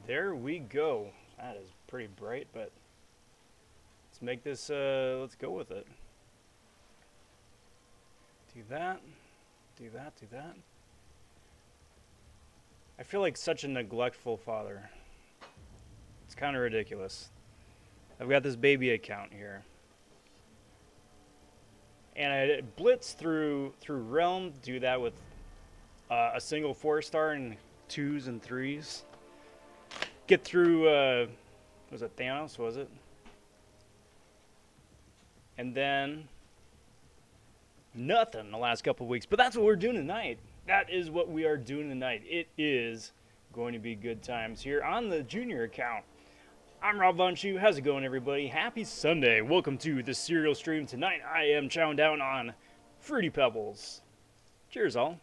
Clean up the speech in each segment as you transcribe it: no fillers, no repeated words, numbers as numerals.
There we go. That is pretty bright, but let's make this, let's go with it. Do that, do that, do that. I feel like such a neglectful father. It's kind of ridiculous. I've got this baby account here. And I blitz through Realm, do that with a single 4-star and 2s and 3s. Get through, was it Thanos, was it? And then nothing the last couple of weeks. But that's what we're doing tonight. That is what we are doing tonight. It is going to be good times here on the Junior account. I'm Rob vonShoe. How's it going, everybody? Happy Sunday. Welcome to the Serial Stream. Tonight I am chowing down on Fruity Pebbles. Cheers, all.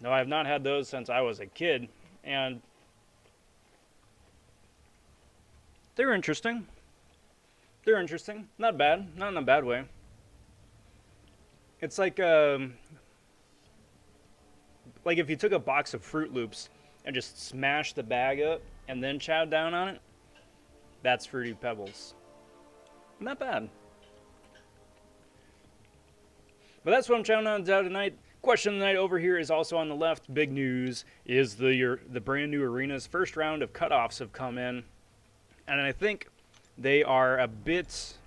No, I have not had those since I was a kid, and they're interesting. They're interesting. Not bad. Not in a bad way. It's like if you took a box of Fruit Loops and just smashed the bag up and then chowed down on it, that's Fruity Pebbles. Not bad. But that's what I'm chowing on tonight. Question of the night over here is also on the left. Big news is the brand new arenas. First round of cutoffs have come in, and I think they are a bit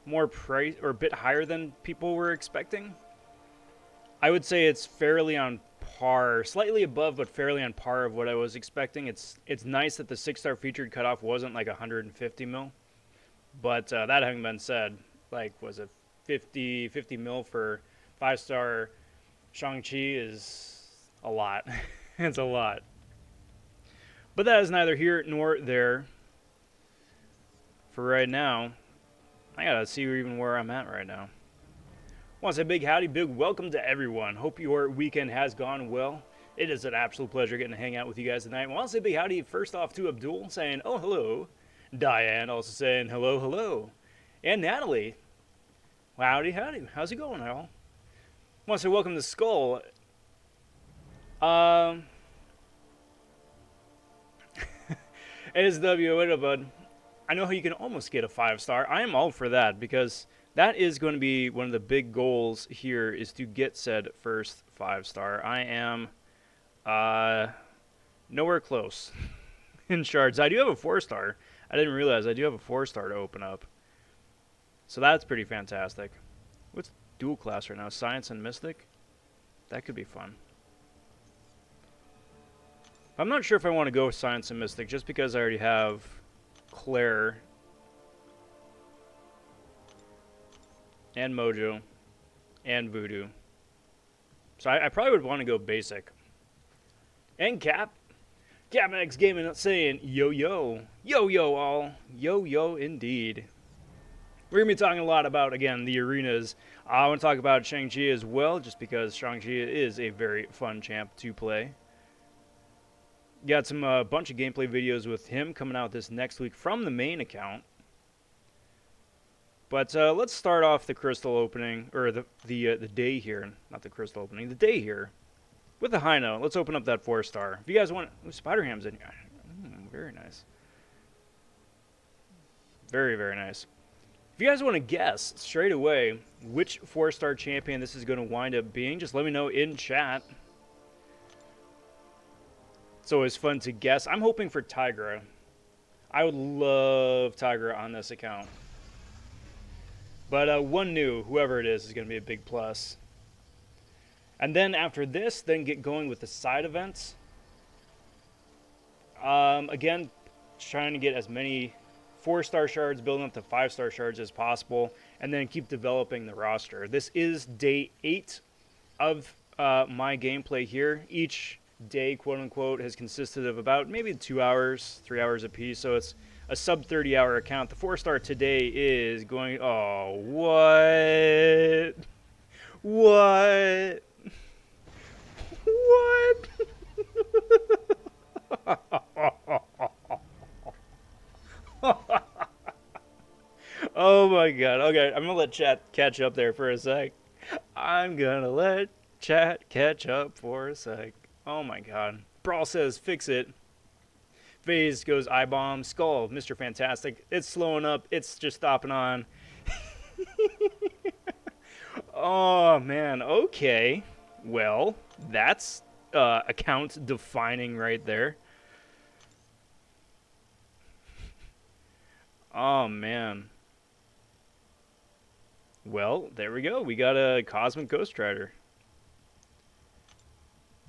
more price or a bit higher than people were expecting. I would say it's fairly on par, slightly above, but fairly on par of what I was expecting. It's nice that the 6-star featured cutoff wasn't like 150 mil, but that having been said, like, was it 50 mil for 5-star Shang Chi is a lot. It's a lot. But that is neither here nor there. For right now, I gotta see where I'm at right now. Want to say big howdy, big welcome to everyone. Hope your weekend has gone well. It is an absolute pleasure getting to hang out with you guys tonight. Want to say big howdy first off to Abdul saying, oh, hello. Diane also saying, hello, hello. And Natalie. Howdy, howdy. How's it going, all? Want to say welcome to Skull. ASW, wait up, bud. I know how you can almost get a 5-star. I am all for that because that is going to be one of the big goals here is to get said first 5-star. I am nowhere close in shards. I do have a 4-star. I didn't realize I do have a 4-star to open up. So that's pretty fantastic. What's dual class right now? Science and Mystic? That could be fun. I'm not sure if I want to go with Science and Mystic just because I already have Claire and Mojo and Voodoo. So I probably would want to go basic. And Cap. CapMax Gaming saying yo yo. Yo yo all. Yo yo indeed. We're going to be talking a lot about, again, the arenas. I want to talk about Shang Chi as well, just because Shang Chi is a very fun champ to play. Got some bunch of gameplay videos with him coming out this next week from the main account. But let's start off the crystal opening, or the day here. Not the crystal opening, the day here. With a high note. Let's open up that 4-star. If you guys want... Ooh, Spider-Ham's in here. Very nice. Very, very nice. If you guys want to guess straight away which 4-star champion this is going to wind up being, just let me know in chat. It's always fun to guess. I'm hoping for Tigra. I would love Tigra on this account. But one new, whoever it is going to be a big plus. And then after this, then get going with the side events. Again, trying to get as many 4-star shards, building up to 5-star shards as possible, and then keep developing the roster. This is day 8 of my gameplay here. Each day, quote-unquote, has consisted of about maybe 2 hours, 3 hours apiece, so it's a sub-30-hour account. The 4-star today is going... Oh, what? What? What? Oh my god. Okay, I'm gonna let chat catch up there for a sec. I'm gonna let Chat, catch up for a sec. Oh my god. Brawl says, fix it. Phase goes I-bomb. Skull, Mr. Fantastic. It's slowing up. It's just stopping on. Oh man, okay. Well, that's account defining right there. Oh man. Well, there we go. We got a Cosmic Ghost Rider.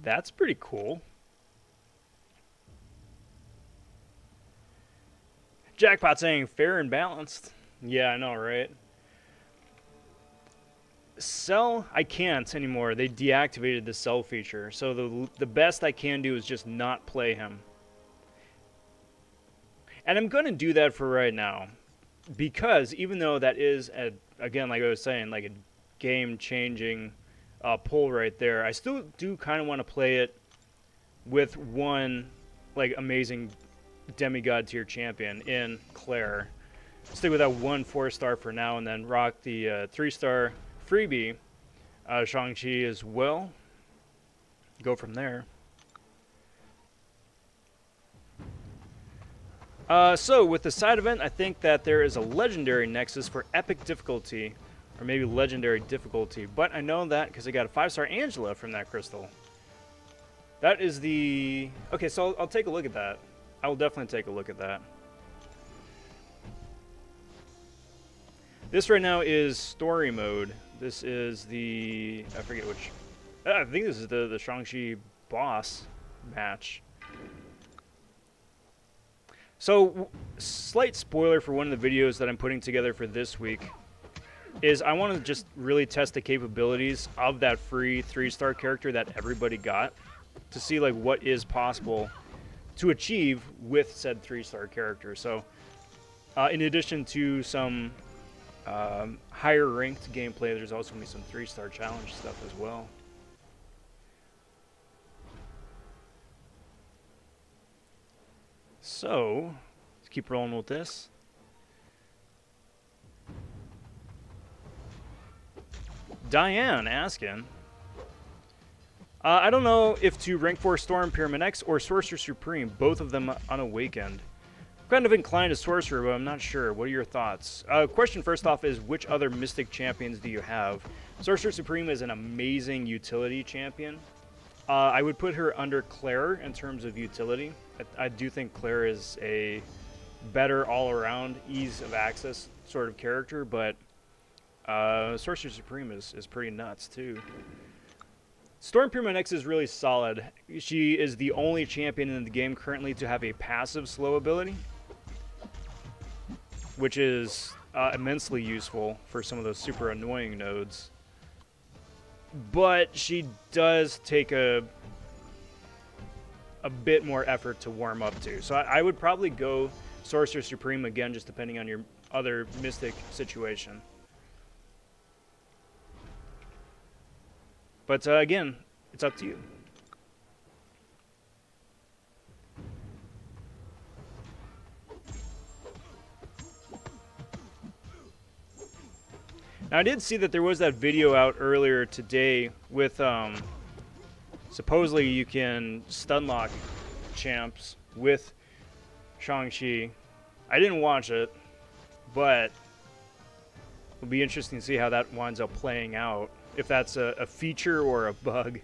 That's pretty cool. Jackpot saying fair and balanced. Yeah, I know, right? Sell, I can't anymore. They deactivated the sell feature. So the best I can do is just not play him. And I'm going to do that for right now. Because even though that is, again, like I was saying, like a game-changing pull right there, I still do kind of want to play it with one, like, amazing demigod tier champion in Claire. Stick with that 1 4-star for now, and then rock the 3-star freebie Shang Chi as well. Go from there. So with the side event, I think that there is a legendary nexus for epic difficulty, or maybe legendary difficulty. But I know that because I got a 5-star Angela from that crystal. That is the... Okay, so I'll take a look at that. I will definitely take a look at that. This right now is story mode. This is the... I forget which... I think this is the Shang-Chi boss match. So, slight spoiler for one of the videos that I'm putting together for this week is I want to just really test the capabilities of that free 3-star character that everybody got to see like what is possible to achieve with said 3-star character. So, in addition to some higher ranked gameplay, there's also going to be some 3-star challenge stuff as well. So, let's keep rolling with this. Diane asking, I don't know if to rank 4 Storm, Pyramid X, or Sorcerer Supreme, both of them unawakened. I'm kind of inclined to Sorcerer, but I'm not sure. What are your thoughts? Question first off is, which other Mystic champions do you have? Sorcerer Supreme is an amazing utility champion. I would put her under Claire in terms of utility. I do think Claire is a better all-around, ease of access sort of character, but Sorcerer Supreme is pretty nuts too. Storm Pyramid X is really solid. She is the only champion in the game currently to have a passive slow ability, which is immensely useful for some of those super annoying nodes. But she does take a bit more effort to warm up to. So I would probably go Sorcerer Supreme again, just depending on your other Mystic situation. But again, it's up to you. Now I did see that there was that video out earlier today with supposedly you can stunlock champs with Shang-Chi. I didn't watch it, but it'll be interesting to see how that winds up playing out, if that's a feature or a bug.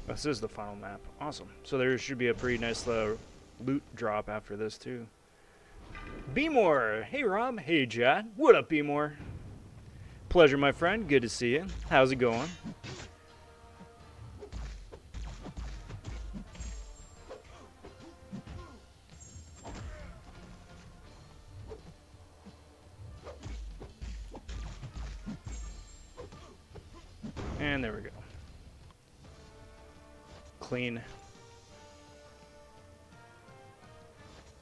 This is the final map. Awesome. So there should be a pretty nice loot drop after this too. B-more! Hey Rob. Hey Jad. What up, B-more? Pleasure, my friend. Good to see you. How's it going? And there we go. Clean.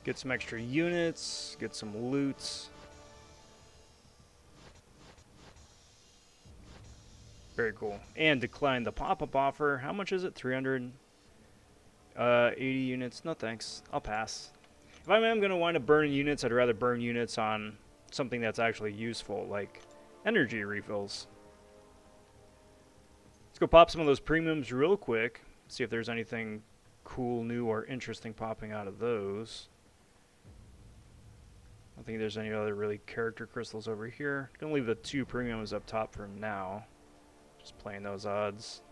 Get some extra units, get some loots. Very cool. And decline the pop-up offer. How much is it? 300? 80 units. No thanks. I'll pass. If I am going to wind up burning units, I'd rather burn units on something that's actually useful, like energy refills. Let's go pop some of those premiums real quick. See if there's anything cool, new, or interesting popping out of those. I don't think there's any other really character crystals over here. Gonna leave the 2 premiums up top for now. Just playing those odds.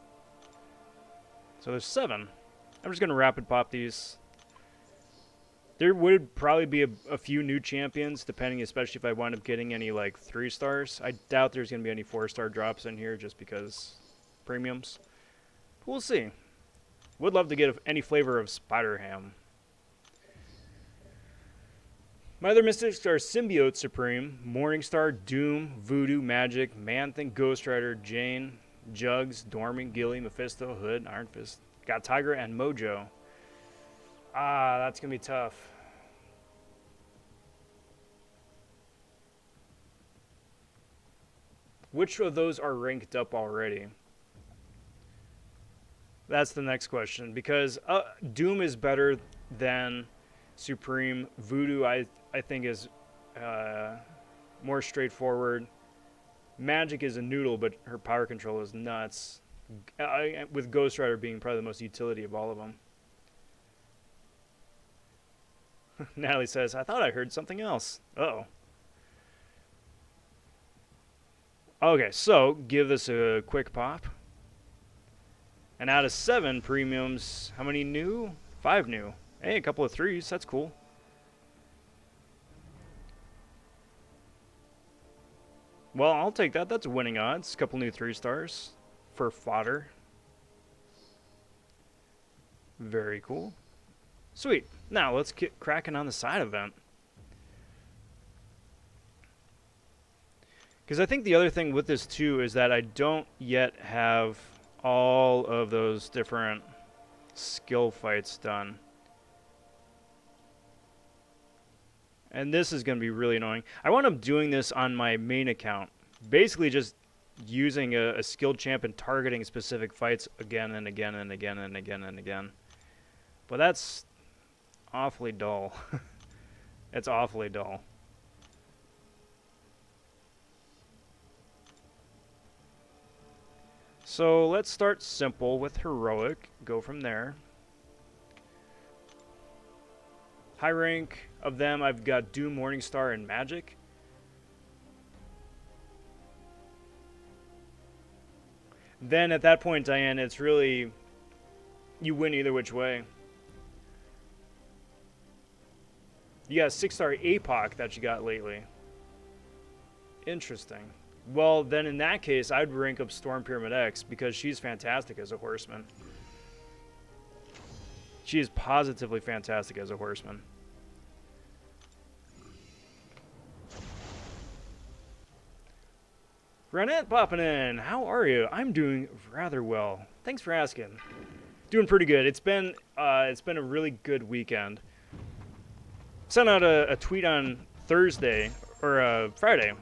So there's 7. I'm just gonna rapid pop these. There would probably be a few new champions, depending, especially if I wind up getting any like 3 stars. I doubt there's gonna be any 4-star drops in here just because premiums. But we'll see. Would love to get any flavor of Spider Ham. My other mystics are Symbiote Supreme, Morningstar, Doom, Voodoo, Magic, Man-Thing, Ghost Rider, Jane, Jugs, Dorming, Gilly, Mephisto, Hood, Iron Fist, got Tigra, and Mojo. Ah, that's going to be tough. Which of those are ranked up already? That's the next question, because Doom is better than Supreme. Voodoo, I think, is more straightforward. Magic is a noodle, but her power control is nuts. With Ghost Rider being probably the most utility of all of them. Natalie says, I thought I heard something else. Uh-oh. Okay, so give this a quick pop. And out of 7 premiums, how many new? 5 new. Hey, a couple of 3s. That's cool. Well, I'll take that. That's winning odds. A couple new 3 stars for fodder. Very cool. Sweet. Now let's get cracking on the side event. Because I think the other thing with this too is that I don't yet have all of those different skill fights done. And this is going to be really annoying. I wound up doing this on my main account. Basically just using a skilled champ and targeting specific fights again and again and again and again and again. But that's awfully dull. It's awfully dull. So let's start simple with heroic. Go from there. High rank of them, I've got Doom, Morningstar, and Magic. Then at that point, Diane, it's really, you win either which way. You got a 6-star APOC that you got lately. Interesting. Well, then in that case, I'd rank up Storm Pyramid X because she's fantastic as a horseman. She is positively fantastic as a horseman. Renette popping in. How are you? I'm doing rather well. Thanks for asking. Doing pretty good. It's been a really good weekend. Sent out a tweet on Thursday or Friday.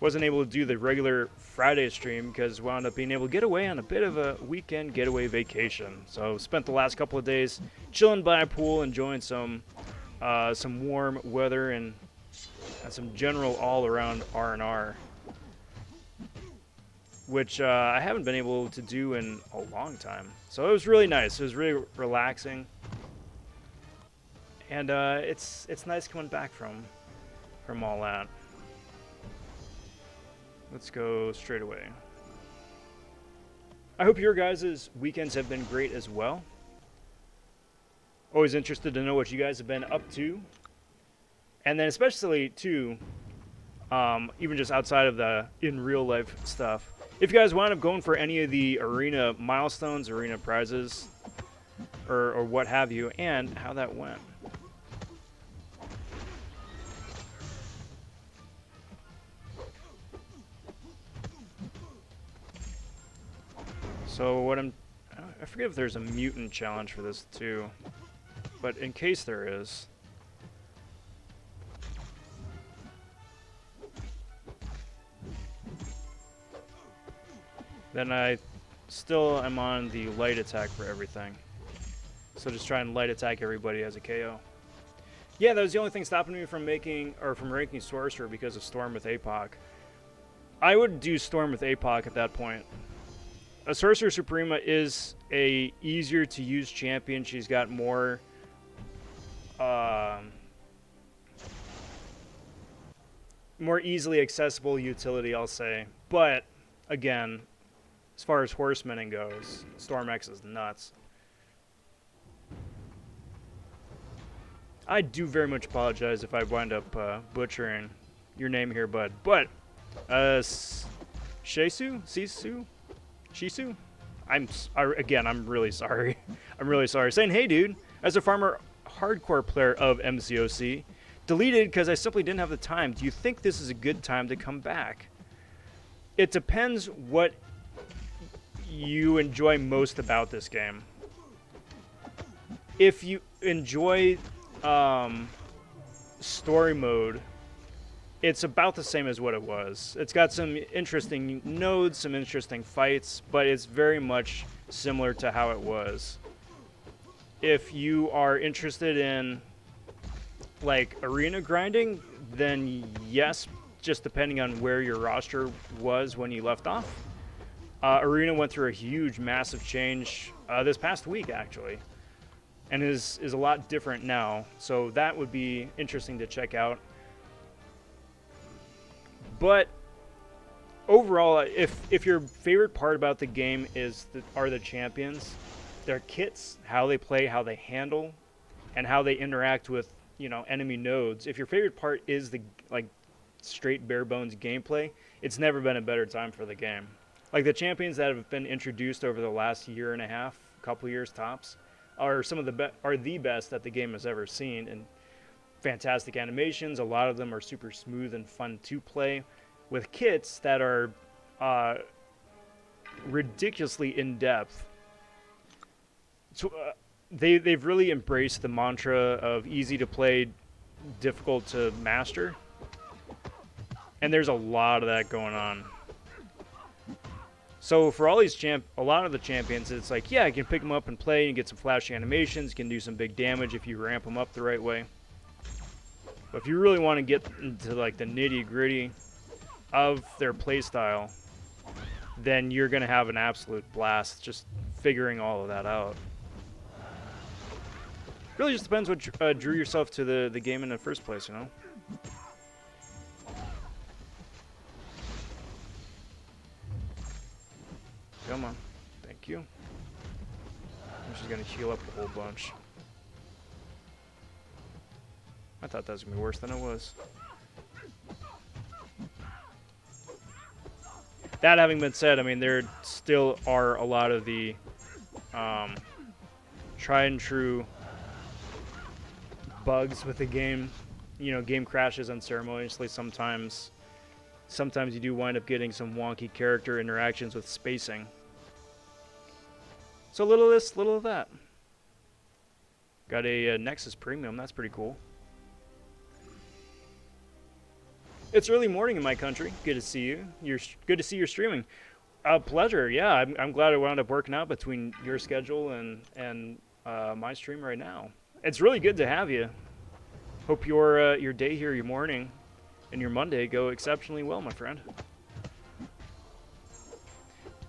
Wasn't able to do the regular Friday stream because wound up being able to get away on a bit of a weekend getaway vacation. So spent the last couple of days chilling by a pool, enjoying some warm weather and some general all-around R&R, which I haven't been able to do in a long time. So it was really nice. It was really relaxing, and it's nice coming back from all that. Let's go straight away. I hope your guys' weekends have been great as well. Always interested to know what you guys have been up to. And then especially, too, even just outside of the in real life stuff, if you guys wind up going for any of the arena milestones, arena prizes, or what have you, and how that went. So what I forget if there's a mutant challenge for this too, but in case there is, then I still am on the light attack for everything. So just try and light attack everybody as a KO. Yeah, that was the only thing stopping me from ranking Sorcerer because of Storm with APOC. I would do Storm with APOC at that point. A Sorcerer Suprema is a easier to use champion. She's got more more easily accessible utility, I'll say. But again, as far as horsemen goes, Storm X is nuts. I do very much apologize if I wind up butchering your name here, bud. But Shisu? I'm really sorry. I'm really sorry. Saying, hey, dude, as a farmer hardcore player of MCOC, deleted because I simply didn't have the time. Do you think this is a good time to come back? It depends what you enjoy most about this game. If you enjoy story mode, it's about the same as what it was. It's got some interesting nodes, some interesting fights, but it's very much similar to how it was. If you are interested in like arena grinding, then yes, just depending on where your roster was when you left off. Arena went through a huge, massive change this past week, actually, and is a lot different now. So that would be interesting to check out. But overall, if your favorite part about the game are the champions, their kits, how they play, how they handle, and how they interact with enemy nodes. If your favorite part is the straight bare bones gameplay, it's never been a better time for the game. Like the champions that have been introduced over the last year and a half, couple years tops, are some of the best that the game has ever seen, and fantastic animations. A lot of them are super smooth and fun to play, with kits that are ridiculously in depth. So they've really embraced the mantra of easy to play, difficult to master, and there's a lot of that going on. So for all these a lot of the champions, it's like, yeah, you can pick them up and play and get some flashy animations, you can do some big damage if you ramp them up the right way. But if you really want to get into like the nitty-gritty of their playstyle, then you're going to have an absolute blast just figuring all of that out. Really just depends what drew yourself to the game in the first place, you know? Come on. Thank you. I'm just going to heal up a whole bunch. I thought that was going to be worse than it was. That having been said, I mean, there still are a lot of the tried and true bugs with the game. Game crashes unceremoniously sometimes. Sometimes you do wind up getting some wonky character interactions with spacing. So little of this, little of that. Got a Nexus Premium, that's pretty cool. It's early morning in my country. Good to see you. Good to see you're streaming. Pleasure, yeah. I'm glad I wound up working out between your schedule and my stream right now. It's really good to have you. Hope your day here, your morning, and your Monday go exceptionally well, my friend.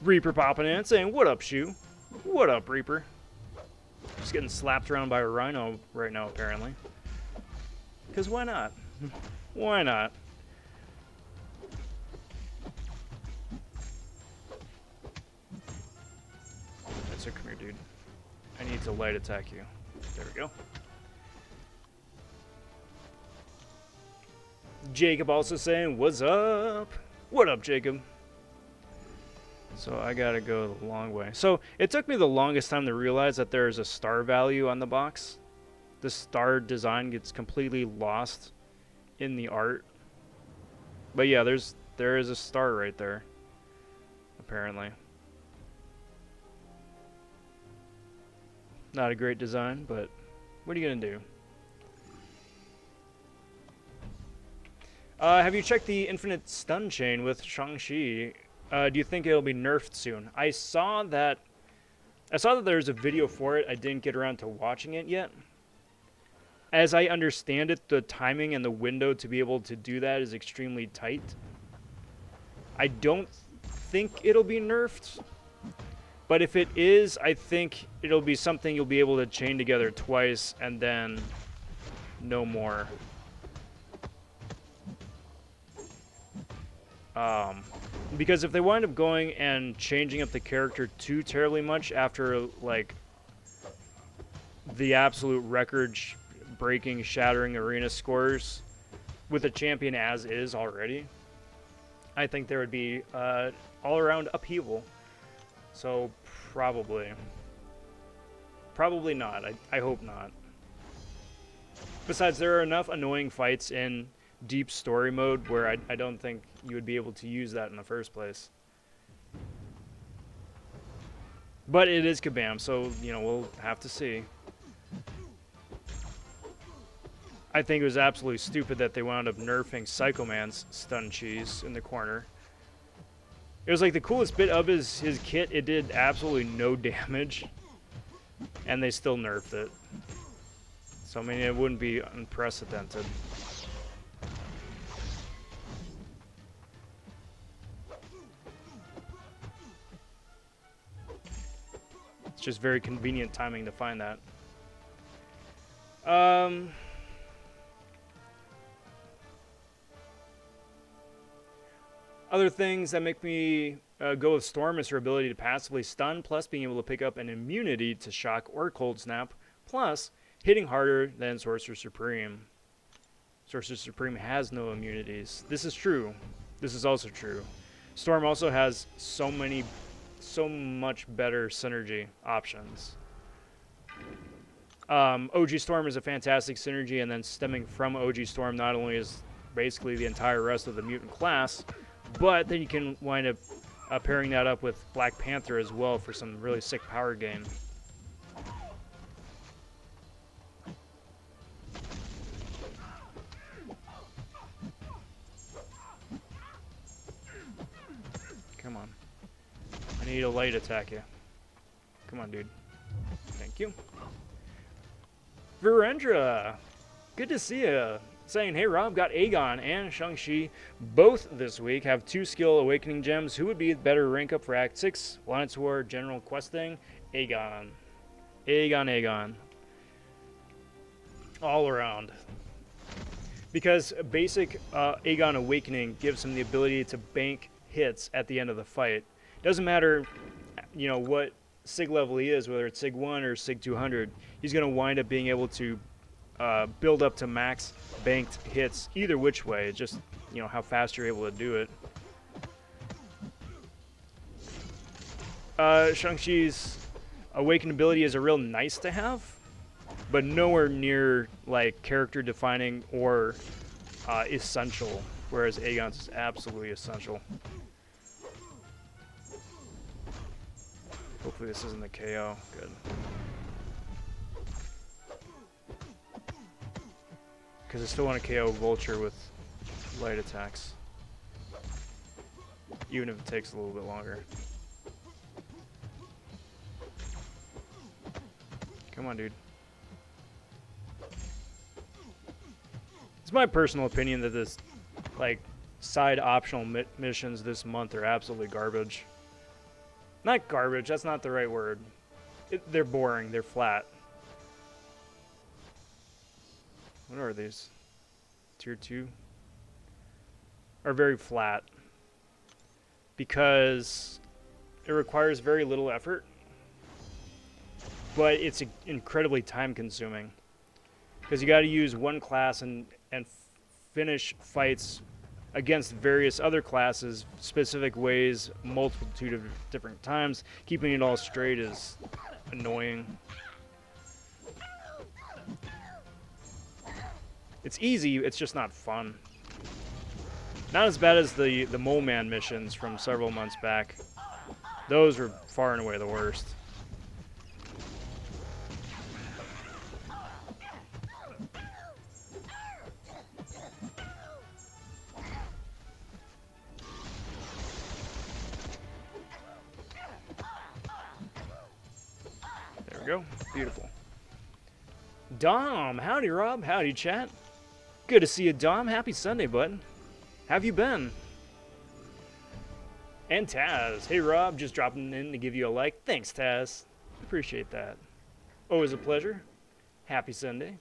Reaper popping in, saying, "What up, Shoe? What up, Reaper?" Just getting slapped around by a rhino right now, apparently. Because why not? Why not? So come here, dude. I need to light attack you. There we go. Jacob also saying, "What's up?" What up, Jacob? So I gotta go the long way. So it took me the longest time to realize that there's a star value on the box. The star design gets completely lost in the art. But yeah, there is a star right there, apparently. Not a great design, but what are you gonna do? Have you checked the infinite stun chain with Shang Chi? Do you think it'll be nerfed soon? I saw that I saw that there's a video for it. I didn't get around to watching it yet. As I understand it, the timing and the window to be able to do that is extremely tight. I don't think it'll be nerfed, but if it is, I think it'll be something you'll be able to chain together twice and then no more. Because if they wind up going and changing up the character too terribly much after, like, the absolute record-breaking, shattering arena scores with a champion as is already, I think there would be all-around upheaval. So, probably. Probably not. I hope not. Besides, there are enough annoying fights in deep story mode where I don't think you would be able to use that in the first place. But it is Kabam, so, you know, we'll have to see. I think it was absolutely stupid that they wound up nerfing Psycho Man's stun cheese in the corner. It was like the coolest bit of his kit. It did absolutely no damage, and they still nerfed it. So, I mean, it wouldn't be unprecedented. It's just very convenient timing to find that. Other things that make me go with Storm is her ability to passively stun, plus being able to pick up an immunity to shock or cold snap, plus hitting harder than Sorcerer Supreme. Sorcerer Supreme has no immunities. This is true. This is also true. Storm also has so much better synergy options. OG Storm is a fantastic synergy, and then stemming from OG Storm not only is basically the entire rest of the mutant class, but then you can wind up pairing that up with Black Panther as well for some really sick power gain. Come on. I need a light attack you. Come on, dude. Thank you. Virendra, good to see you. Saying, hey Rob, got Aegon and Shang Chi both this week. Have 2 skill awakening gems. Who would be better rank up for Act 6? Alliance War, General Questing? Aegon. Aegon. All around. Because basic Aegon Awakening gives him the ability to bank hits at the end of the fight. Doesn't matter, you know, what SIG level he is, whether it's SIG 1 or SIG 200, he's going to wind up being able to build up to max banked hits either which way. It's just, you know, how fast you're able to do it. Shang-Chi's awakened ability is a real nice to have, but nowhere near like character defining or essential, whereas Aegon's is absolutely essential. Hopefully this isn't the KO. Good. Because I still want to KO Vulture with light attacks. Even if it takes a little bit longer. Come on, dude. It's my personal opinion that this, like, side optional missions this month are absolutely garbage. Not garbage, that's not the right word. They're boring, they're flat. What are these? Tier 2? Are very flat. Because it requires very little effort. But it's incredibly time consuming. Because you gotta use one class and finish fights against various other classes, specific ways, multitude of different times. Keeping it all straight is annoying. It's easy, it's just not fun. Not as bad as the Mole Man missions from several months back. Those were far and away the worst. we go. Beautiful. Dom, howdy Rob, howdy chat. Good to see you, Dom. Happy Sunday, bud. How have you been? And Taz, hey Rob, just dropping in to give you a like. Thanks, Taz. Appreciate that. Always a pleasure. Happy Sunday.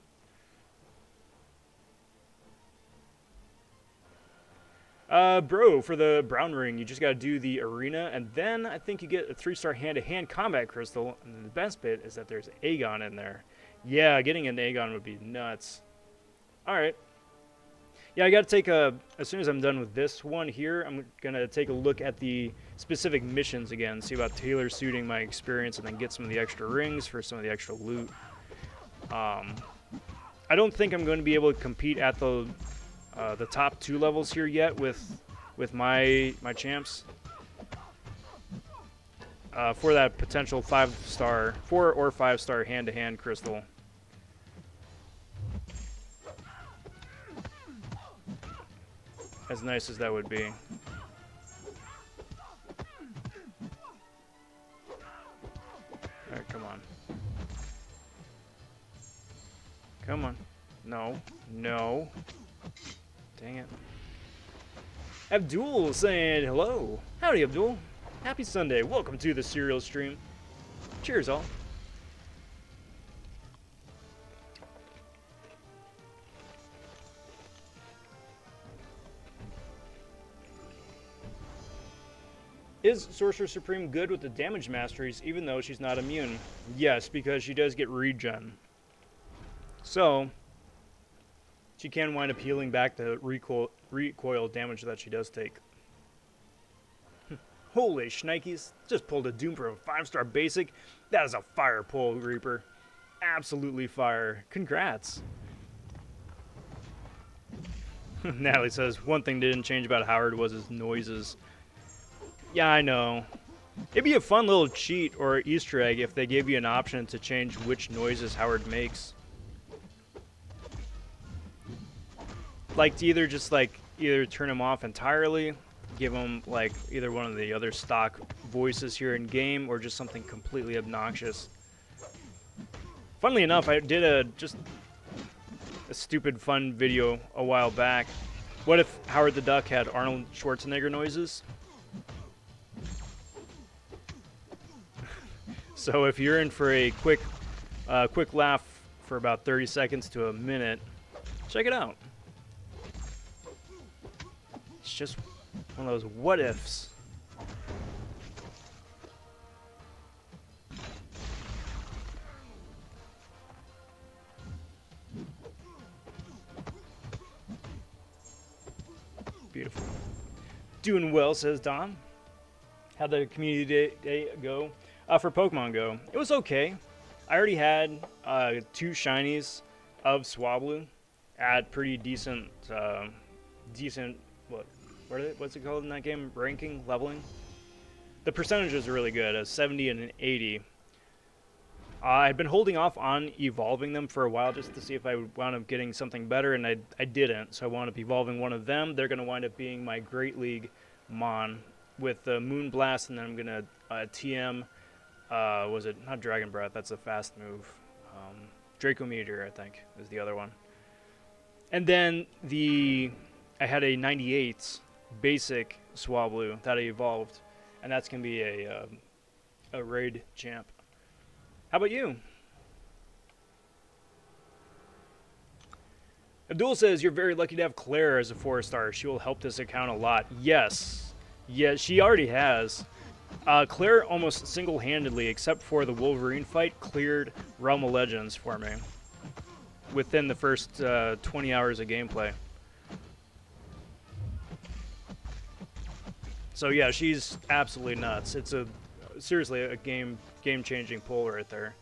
Bro, for the brown ring, you just gotta do the arena, and then I think you get a 3-star hand-to-hand combat crystal, and the best bit is that there's Aegon in there. Yeah, getting an Aegon would be nuts. Alright. Yeah, I gotta take as soon as I'm done with this one here, I'm gonna take a look at the specific missions again, see about tailor suiting my experience, and then get some of the extra rings for some of the extra loot. I don't think I'm going to be able to compete at the top 2 levels here yet with my champs for that potential 4 or 5-star hand-to-hand crystal. As nice as that would be. Alright, come on. Come on. No. No. Dang it. Abdul saying hello. Howdy, Abdul. Happy Sunday. Welcome to the Serial Stream. Cheers, all. Is Sorcerer Supreme good with the damage masteries even though she's not immune? Yes, because she does get regen. So, she can wind up healing back the recoil damage that she does take. Holy shnikes, just pulled a Doom for a 5-star basic. That is a fire pull, Reaper. Absolutely fire. Congrats. Natalie says, one thing didn't change about Howard was his noises. Yeah, I know. It'd be a fun little cheat or Easter egg if they gave you an option to change which noises Howard makes. Like to either turn him off entirely, give him like either one of the other stock voices here in game, or just something completely obnoxious. Funnily enough, I did just a stupid fun video a while back. What if Howard the Duck had Arnold Schwarzenegger noises? So if you're in for a quick laugh for about 30 seconds to a minute, check it out. It's just one of those what ifs. Beautiful. Doing well, says Don. How'd the community day go? For Pokemon Go, it was okay. I already had 2 shinies of Swablu at pretty decent, what's it called in that game? Ranking, leveling. The percentages are really good, a 70 and an 80. I'd been holding off on evolving them for a while just to see if I would wind up getting something better, and I didn't. So I wound up evolving one of them. They're going to wind up being my Great League Mon with the Moonblast, and then I'm going to TM. Was it not Dragon Breath? That's a fast move. Draco Meteor, I think, is the other one. And then I had a 98 basic Swablu that I evolved, and that's gonna be a raid champ. How about you? Abdul says you're very lucky to have Claire as a 4-star. She will help this account a lot. Yes, she already has. Claire almost single-handedly, except for the Wolverine fight, cleared Realm of Legends for me within the first 20 hours of gameplay. So yeah, she's absolutely nuts. It's seriously a game-changing pull right there.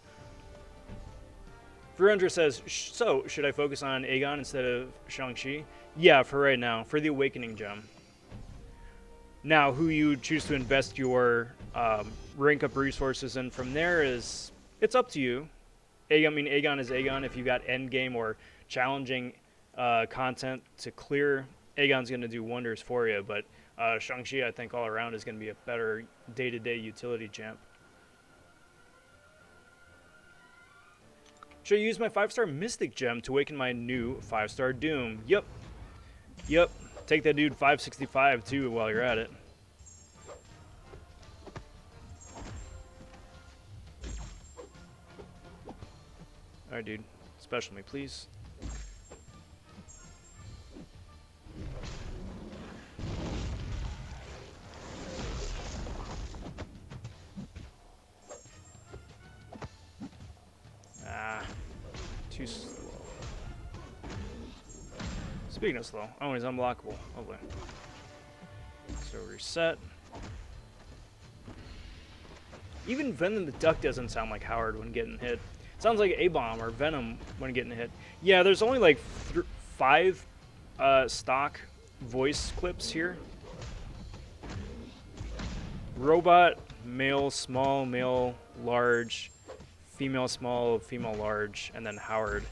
Virendra says, so should I focus on Aegon instead of Shang Chi? Yeah, for right now, for the Awakening Gem. Now, who you choose to invest your rank up resources in from there it's up to you. Aegon is Aegon. If you got endgame or challenging content to clear, Aegon's going to do wonders for you. But Shang-Chi, I think, all around is going to be a better day-to-day utility champ. Should I use my 5-star Mystic Gem to awaken my new 5-star Doom? Yep. Yep. Take that dude 565 too while you're at it. Alright, dude. Special me, please. Too slow. Speaking of slow, oh, he's unblockable. Lovely. So reset. Even Venom the Duck doesn't sound like Howard when getting hit. It sounds like A-Bomb or Venom when getting hit. Yeah, there's only like 5 stock voice clips here. Robot, male, small, male, large, female, small, female, large, and then Howard.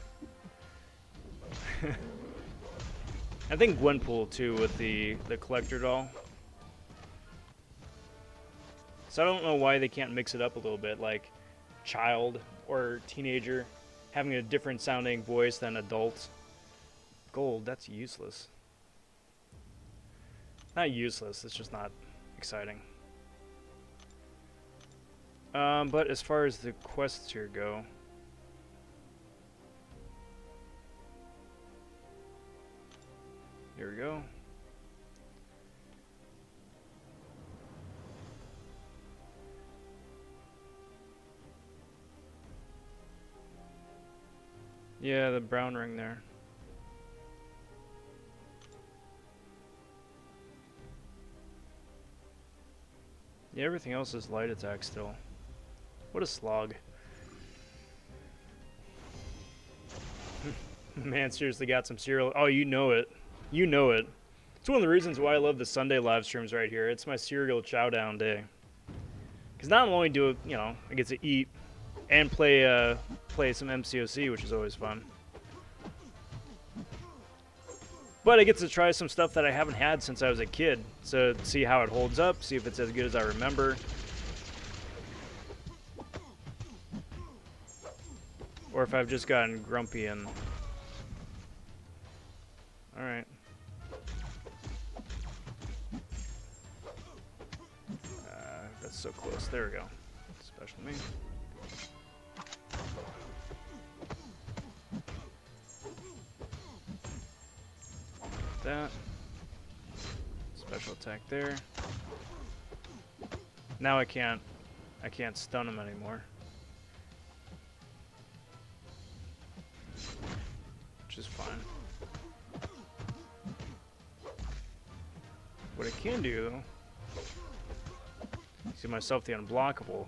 I think Gwenpool too with the collector doll. So I don't know why they can't mix it up a little bit, like child or teenager having a different sounding voice than adult. Gold, that's useless. Not useless, it's just not exciting. But as far as the quests here go, here we go. Yeah, the brown ring there. Yeah, everything else is light attack still. What a slog. Man, seriously got some cereal. Oh, you know it. You know it. It's one of the reasons why I love the Sunday live streams right here. It's my cereal chow down day. Because not only do I get to eat and play some MCOC, which is always fun. But I get to try some stuff that I haven't had since I was a kid. So see how it holds up, see if it's as good as I remember. Or if I've just gotten grumpy and... Alright. That's so close. There we go. Special me. That. Special attack there. Now I can't stun him anymore. Which is fine. What I can do, see myself the unblockable, so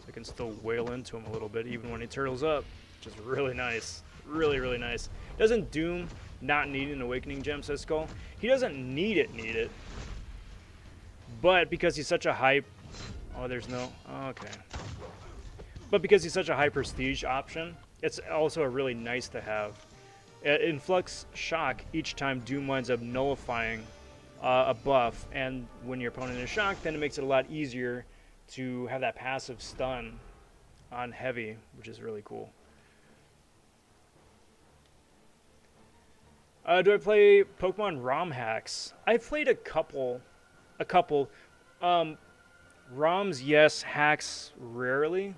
I can still wail into him a little bit even when he turtles up, which is really nice. Really, really nice. Doesn't Doom not need an Awakening Gem, says Skull? He doesn't need it. But because he's such a high... Oh, there's no... Oh, okay. But because he's such a high prestige option, it's also a really nice to have. Influx Shock each time Doom winds up nullifying a buff, and when your opponent is shocked, then it makes it a lot easier to have that passive stun on heavy, which is really cool. Do I play Pokemon ROM hacks? I've played a couple. ROMs, yes. Hacks, rarely.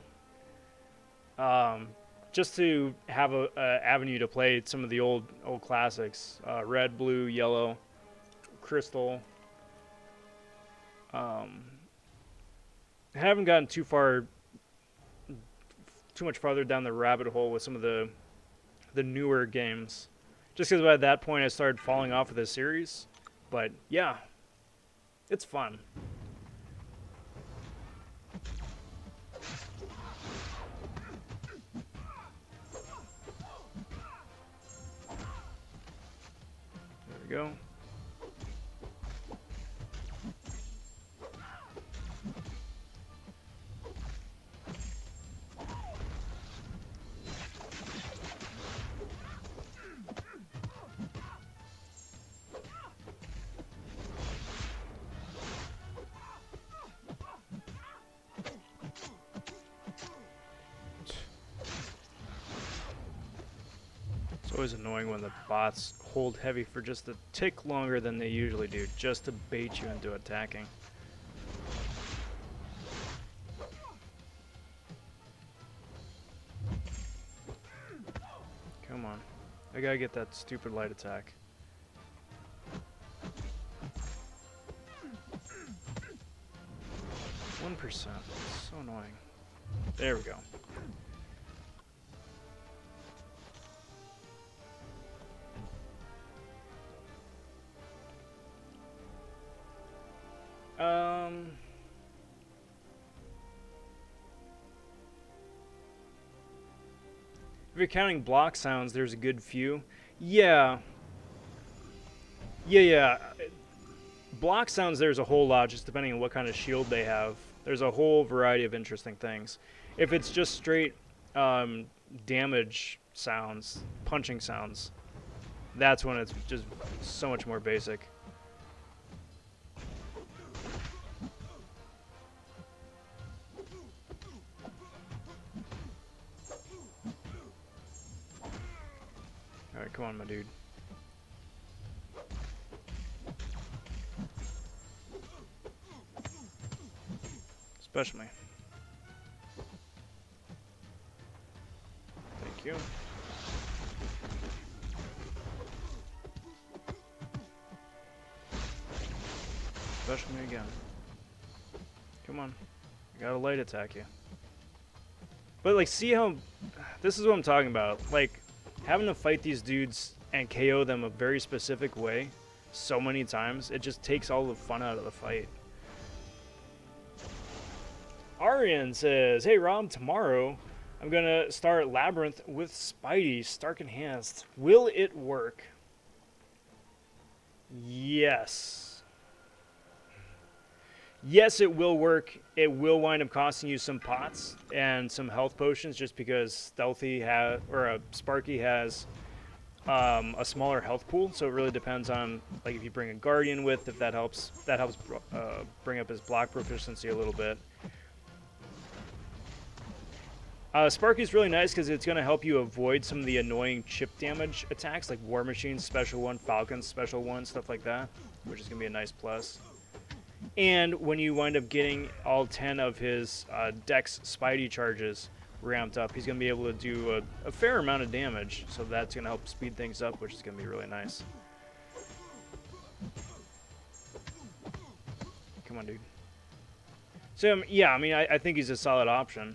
Just to have a avenue to play some of the old classics. Red, blue, yellow, crystal. I haven't gotten too much farther down the rabbit hole with some of the newer games. Just because at that point I started falling off of the series. But yeah, it's fun. There we go. always annoying when the bots hold heavy for just a tick longer than they usually do, just to bait you into attacking. Come on. I gotta get that stupid light attack. %. So annoying. There we go. If you're counting block sounds, there's a good few. Yeah. Yeah. Block sounds, there's a whole lot, just depending on what kind of shield they have. There's a whole variety of interesting things. If it's just straight damage sounds, punching sounds, that's when it's just so much more basic. Alright, come on, my dude. Special me. Thank you. Special me again. Come on. I gotta light attack you. But, like, see how... This is what I'm talking about. Like, having to fight these dudes and KO them a very specific way so many times, it just takes all the fun out of the fight. Arian says, hey Rob, tomorrow I'm gonna start Labyrinth with Spidey, Stark Enhanced. Will it work? Yes. Yes, it will work. It will wind up costing you some pots and some health potions just because Sparky has a smaller health pool, so it really depends on, like, if you bring a Guardian with, if that helps bring up his block proficiency a little bit. Sparky's really nice because it's going to help you avoid some of the annoying chip damage attacks, like War Machine's special one, Falcon's special one, stuff like that, which is going to be a nice plus. And when you wind up getting all 10 of his Dex Spidey charges ramped up, he's going to be able to do a fair amount of damage, so that's going to help speed things up, which is going to be really nice. Come on, dude. So, yeah, I mean, I think he's a solid option.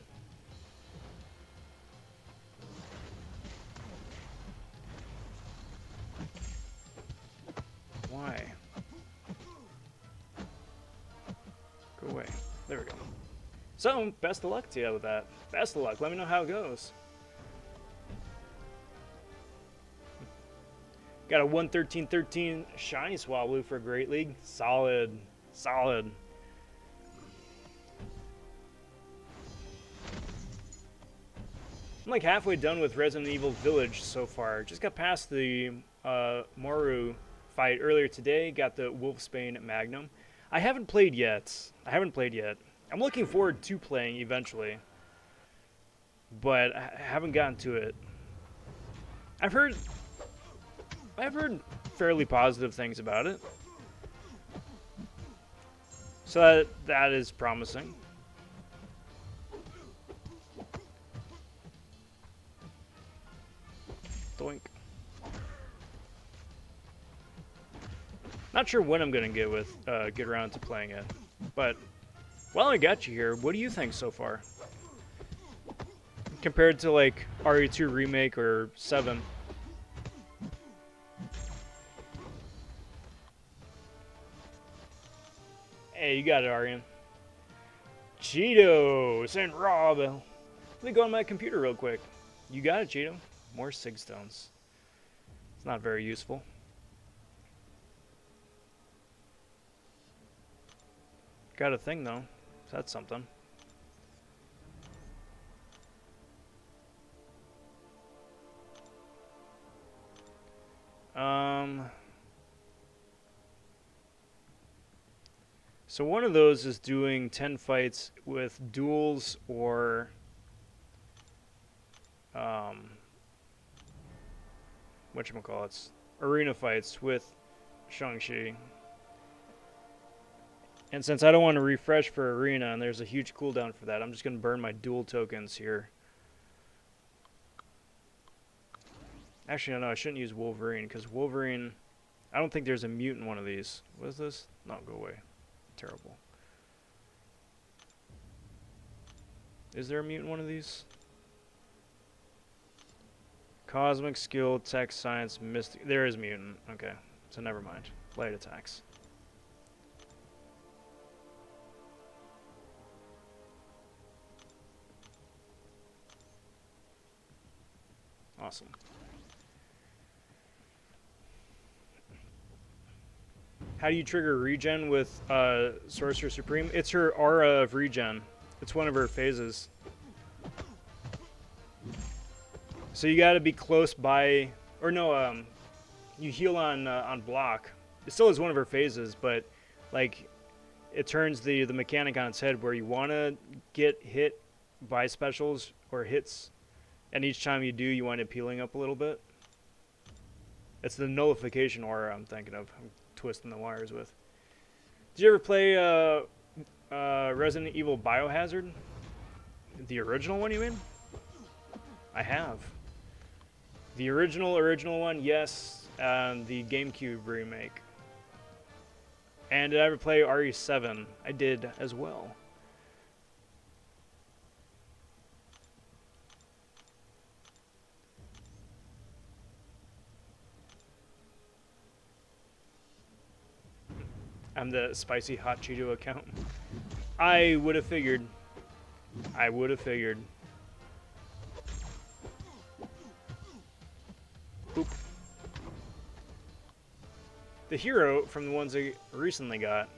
Why? Go away. There we go. So, best of luck to you with that. Best of luck. Let me know how it goes. Got a 113-13 shiny Swablu for Great League. Solid. Solid. I'm like halfway done with Resident Evil Village so far. Just got past the Moru fight earlier today. Got the Wolfsbane Magnum. I haven't played yet. I'm looking forward to playing eventually, but I haven't gotten to it. I've heard fairly positive things about it, so that is promising. Doink. Not sure when I'm gonna get around to playing it, but while I got you here, what do you think so far? Compared to like RE2 Remake or 7? Hey, you got it, Arian. Cheeto saying Rob. Let me go on my computer real quick. You got it, Cheeto. More Sig Stones. It's not very useful. Got a thing though. That's something. So one of those is doing 10 fights with duels or whatchamacallits, arena fights with Shang Chi. And since I don't want to refresh for arena and there's a huge cooldown for that, I'm just going to burn my dual tokens here. Actually, no, I shouldn't use Wolverine because Wolverine, I don't think there's a mute in one of these. What is this? No, go away. Terrible. Is there a mute in one of these? Cosmic, skill, tech, science, mystic. There is mutant. Okay, so never mind. Light attacks. Awesome. How do you trigger regen with Sorcerer Supreme? It's her aura of regen. It's one of her phases. So you got to be close by, or no, you heal on block. It still is one of her phases, but like it turns the mechanic on its head where you want to get hit by specials or hits, and each time you do, you wind up healing up a little bit. It's the nullification aura I'm thinking of. I'm twisting the wires with. Did you ever play Resident Evil Biohazard? The original one, you mean? I have. The original one, yes. The GameCube remake. And did I ever play RE7? I did as well. I'm the spicy hot Cheeto account. I would have figured. I would have figured. Oop. The hero from the ones I recently got.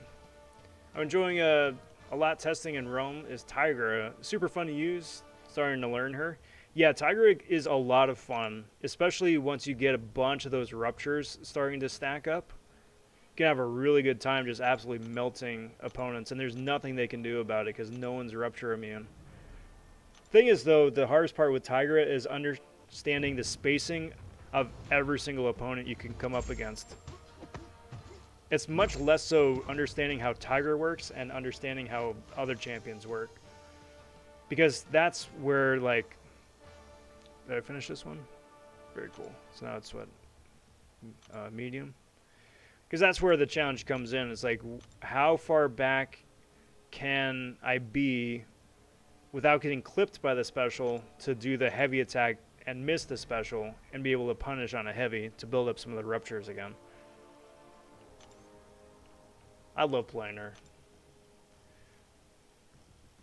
I'm enjoying a lot testing in Rome is Tigra. Super fun to use. Starting to learn her. Yeah, Tigra is a lot of fun, especially once you get a bunch of those ruptures starting to stack up. You can have a really good time just absolutely melting opponents, and there's nothing they can do about it because no one's rupture immune. Thing is, though, the hardest part with Tigra is understanding the spacing of every single opponent you can come up against. It's much less so understanding how Tigra works and understanding how other champions work. Because that's where, like... Did I finish this one? Very cool. So now it's what? Medium? Because that's where the challenge comes in. It's like, how far back can I be without getting clipped by the special to do the heavy attack and miss the special and be able to punish on a heavy to build up some of the ruptures again. I love playing her.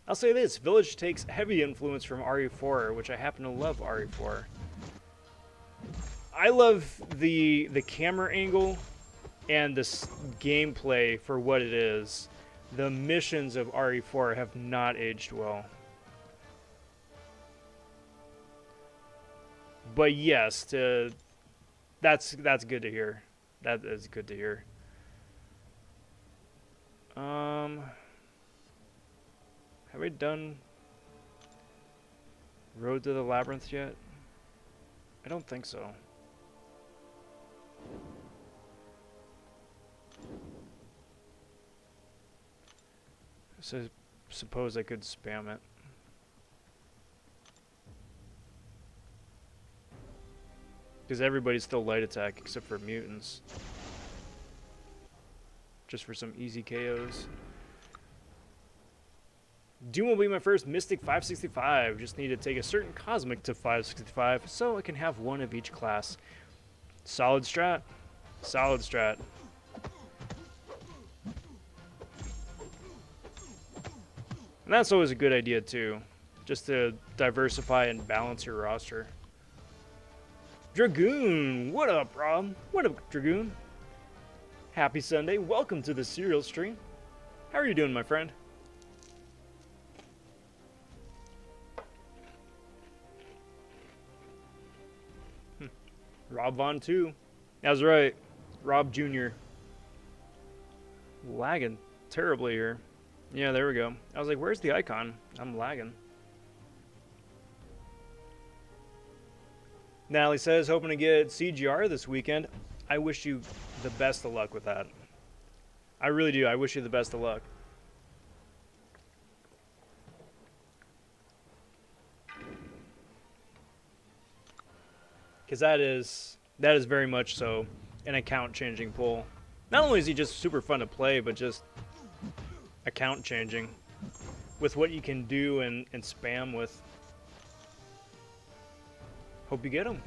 I'll say this, Village takes heavy influence from RE4, which I happen to love RE4. I love the camera angle and this gameplay for what it is. The missions of RE4 have not aged well. But yes, that's good to hear. That is good to hear. Have we done Road to the Labyrinth yet? I don't think so. So suppose I could spam it. Because everybody's still light attack except for mutants. Just for some easy KOs. Doom will be my first Mystic 565. Just need to take a certain Cosmic to 565 so I can have one of each class. Solid strat. Solid strat. And that's always a good idea too. Just to diversify and balance your roster. Dragoon! What up, Rob? What up, Dragoon? Happy Sunday. Welcome to the Serial Stream. How are you doing, my friend? Rob Vaughn, too. That's right. Rob Jr. Lagging terribly here. Yeah, there we go. I was like, where's the icon? I'm lagging. Natalie says, hoping to get CGR this weekend. I wish you the best of luck with that. I really do. I wish you the best of luck. Because that is very much so an account changing pull. Not only is he just super fun to play, but just account changing with what you can do and spam with. Hope you get him.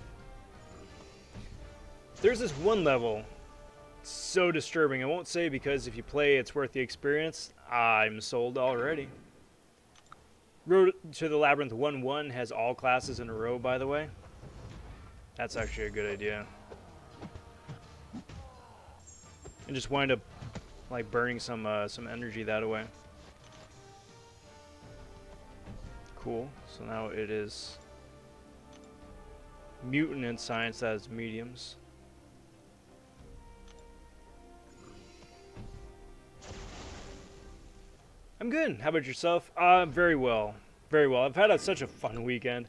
There's this one level, so disturbing. I won't say because if you play, it's worth the experience. I'm sold already. Road to the Labyrinth 1-1 has all classes in a row, by the way. That's actually a good idea. And just wind up like burning some energy that way. Cool. So now it is mutant and science as mediums. I'm good. How about yourself? Very well. Very well. I've had such a fun weekend.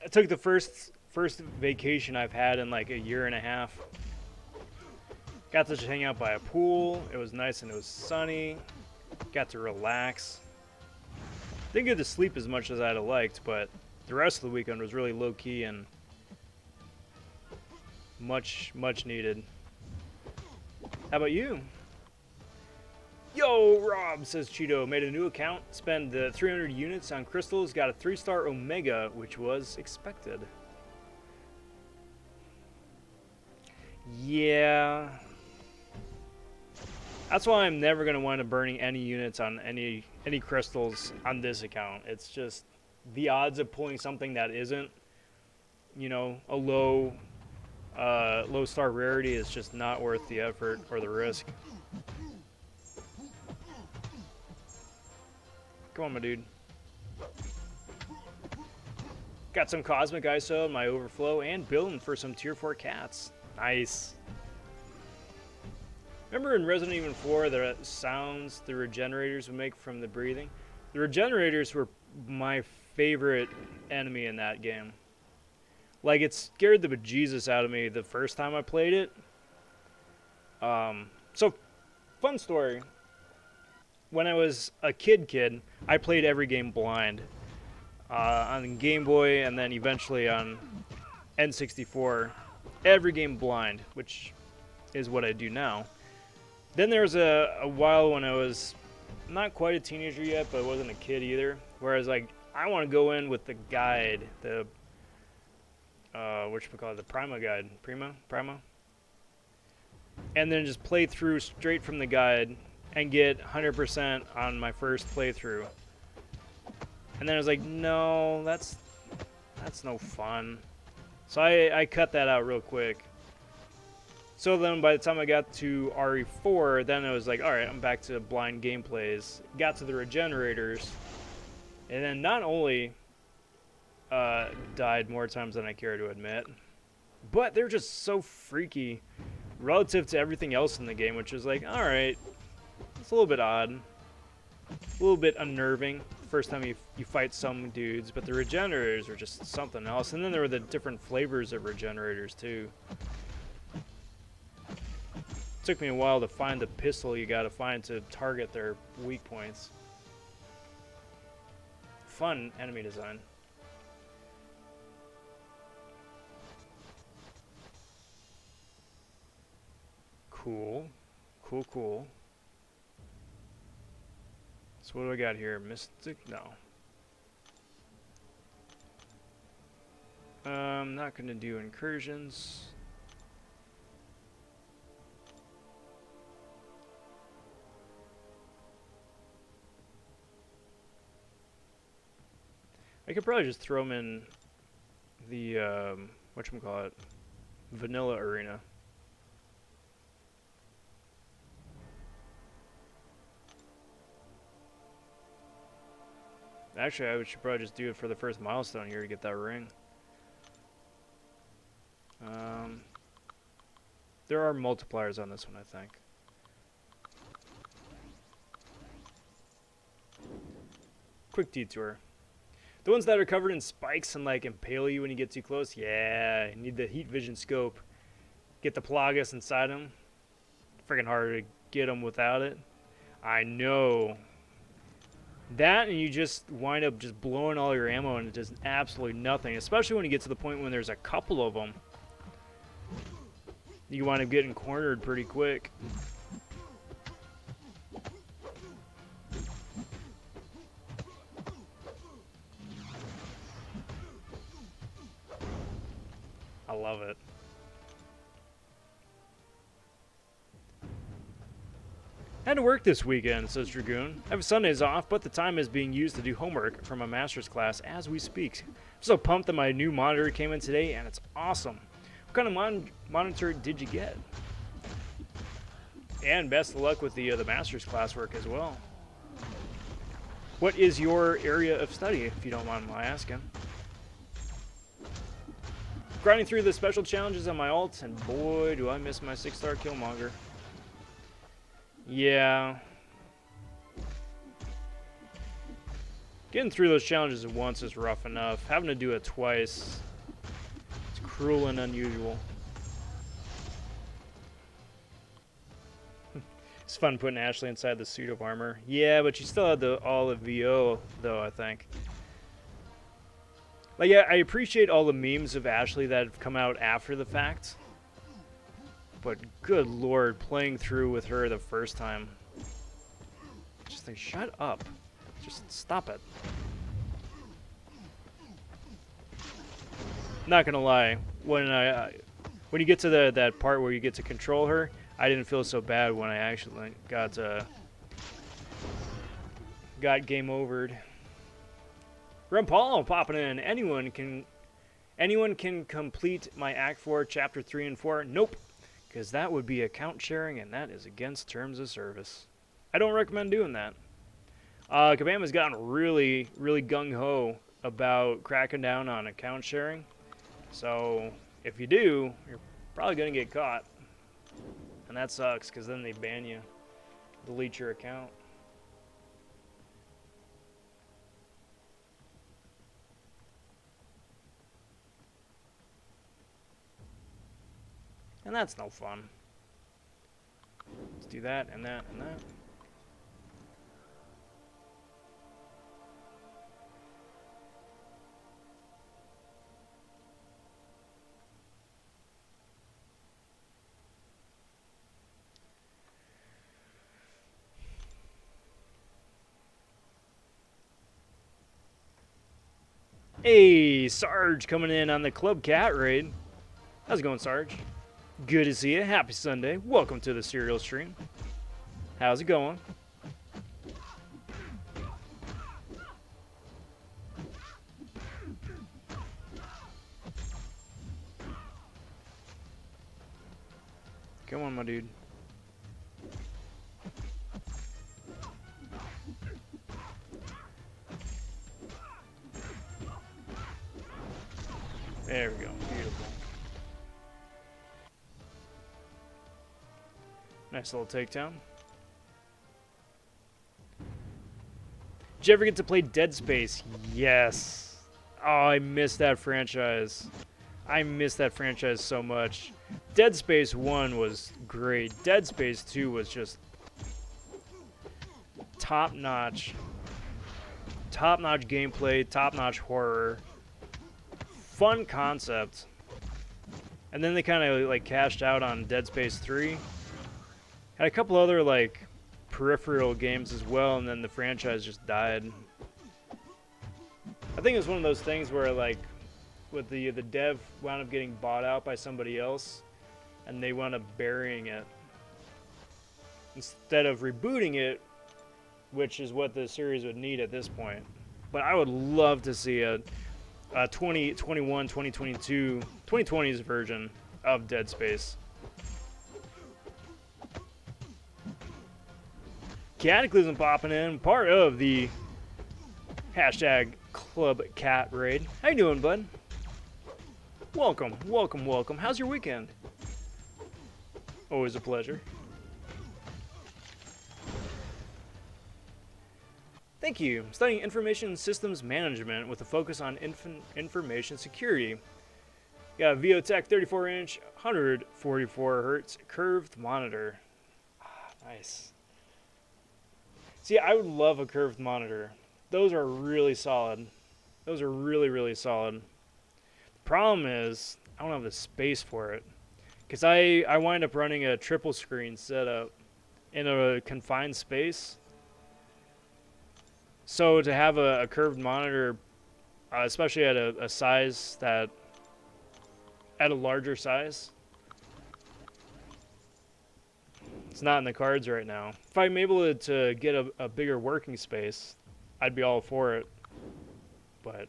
I took the first vacation I've had in like a year and a half. Got to just hang out by a pool. It was nice and it was sunny. Got to relax. Didn't get to sleep as much as I'd have liked, but the rest of the weekend was really low key and much needed. How about you? Yo, Rob, says Cheeto, made a new account, spent the 300 units on crystals, got a 3-star Omega, which was expected. Yeah. That's why I'm never going to wind up burning any units on any crystals on this account. It's just the odds of pulling something that isn't, you know, a low star rarity is just not worth the effort or the risk. Come on, my dude. Got some Cosmic ISO in my overflow and building for some tier 4 cats. Nice. Remember in Resident Evil 4 the sounds the regenerators would make from the breathing? The regenerators were my favorite enemy in that game. Like, it scared the bejesus out of me the first time I played it. So, fun story. When I was a kid, I played every game blind. On Game Boy and then eventually on N64. Every game blind, which is what I do now. Then there was a while when I was not quite a teenager yet, but I wasn't a kid either, where I was like, I want to go in with the guide, the whatchamacallit, the Prima guide, Prima, and then just play through straight from the guide and get 100% on my first playthrough. And then I was like, no, that's no fun. So I cut that out real quick. So then by the time I got to RE4, then I was like, alright, I'm back to blind gameplays. Got to the regenerators. And then not only died more times than I care to admit, but they're just so freaky relative to everything else in the game, which is like, alright, it's a little bit odd. A little bit unnerving first time you fight some dudes, but the regenerators are just something else. And then there were the different flavors of regenerators too. Took me a while to find the pistol you gotta find to target their weak points. Fun enemy design. Cool. Cool. So what do I got here? Mystic? No. I'm not gonna do incursions. I could probably just throw them in the, whatchamacallit, vanilla arena. Actually, I should probably just do it for the first milestone here to get that ring. There are multipliers on this one, I think. Quick detour. The ones that are covered in spikes and like impale you when you get too close. Yeah, you need the heat vision scope. Get the Plagas inside them. Freaking hard to get them without it. I know. That and you just wind up just blowing all your ammo and it does absolutely nothing. Especially when you get to the point when there's a couple of them. You wind up getting cornered pretty quick. I love it. Had to work this weekend, says Dragoon. I have Sundays off, but the time is being used to do homework for my master's class as we speak. I'm so pumped that my new monitor came in today, and it's awesome. What kind of monitor did you get? And best of luck with the master's classwork as well. What is your area of study, if you don't mind my asking? Grinding through the special challenges on my alt, and boy, do I miss my 6-star Killmonger. Yeah. Getting through those challenges once is rough enough. Having to do it twice, it's cruel and unusual. It's fun putting Ashley inside the suit of armor. Yeah, but she still had the olive VO, though, I think. Like, yeah, I appreciate all the memes of Ashley that have come out after the fact. But good lord, playing through with her the first time. Just like, shut up. Just stop it. Not gonna lie, when you get to that part where you get to control her, I didn't feel so bad when I actually got game overed. Ron Paul popping in. Anyone can complete my Act 4, Chapter 3 and 4? Nope. Because that would be account sharing, and that is against terms of service. I don't recommend doing that. Kabama's gotten really, really gung-ho about cracking down on account sharing. So, if you do, you're probably going to get caught. And that sucks, because then they ban you. Delete your account. And that's no fun. Let's do that and that and that. Hey, Sarge coming in on the Club Cat raid. How's it going, Sarge? Good to see you. Happy Sunday. Welcome to the Serial Stream. How's it going? Come on, my dude. There we go. Beautiful. Nice little takedown. Did you ever get to play Dead Space? Yes. Oh, I miss that franchise. I miss that franchise so much. Dead Space 1 was great. Dead Space 2 was just top-notch. Top-notch gameplay, top-notch horror. Fun concept. And then they kind of like cashed out on Dead Space 3. Had a couple other like peripheral games as well, and then the franchise just died. I think it was one of those things where like with the dev wound up getting bought out by somebody else, and they wound up burying it instead of rebooting it, which is what the series would need at this point. But I would love to see a 2021, 2022, 2020's version of Dead Space. Cataclysm popping in, part of the hashtag Club Cat raid. How you doing, bud? Welcome, welcome, welcome. How's your weekend? Always a pleasure. Thank you. Studying information systems management with a focus on information security. Got a VOTech 34-inch, 144 hertz curved monitor. Nice. See, I would love a curved monitor. Those are really solid. Those are really, really solid. The problem is, I don't have the space for it. Because I wind up running a triple screen setup in a confined space. So to have a curved monitor, especially at a size that, at a larger size, it's not in the cards right now. If I'm able to get a bigger working space, I'd be all for it. But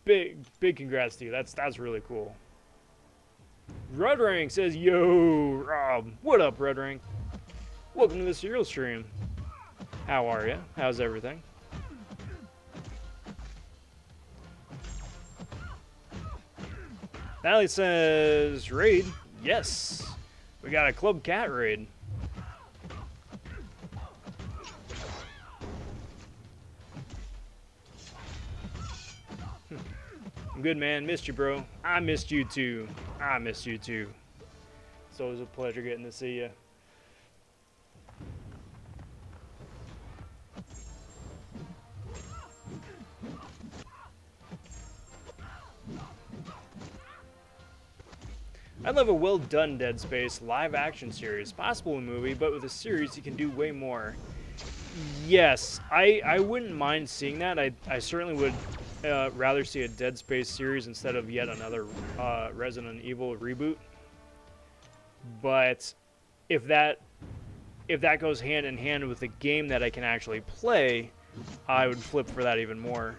big congrats to you. That's really cool. Red Rank says, "Yo, Rob, what up, Red Rank? Welcome to the serial stream. How are you? How's everything?" Natalie says, "Raid, yes, we got a Club Cat raid." I'm good, man. Missed you, bro. I missed you too. I missed you too. It's always a pleasure getting to see you. I'd love a well-done Dead Space live-action series. Possible a movie, but with a series you can do way more. Yes, I wouldn't mind seeing that. I certainly would rather see a Dead Space series instead of yet another Resident Evil reboot. But if that goes hand in hand with a game that I can actually play, I would flip for that even more.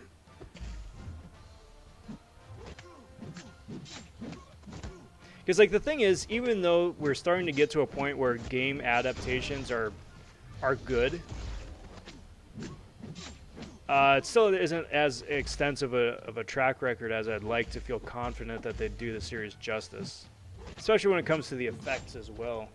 Because, like, the thing is, even though we're starting to get to a point where game adaptations are good, it still isn't as extensive of a track record as I'd like to feel confident that they do the series justice. Especially when it comes to the effects as well.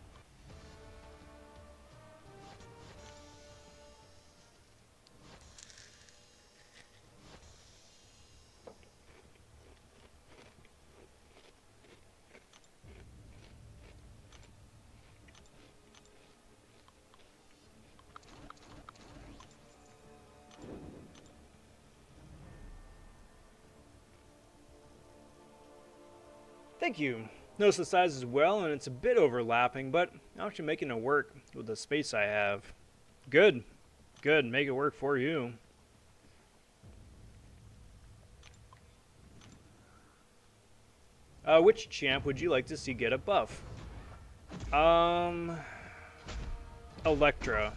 Thank you. Notice the size as well, and it's a bit overlapping, but I'm actually making it work with the space I have. Good. Good. Make it work for you. Which champ would you like to see get a buff? Electra.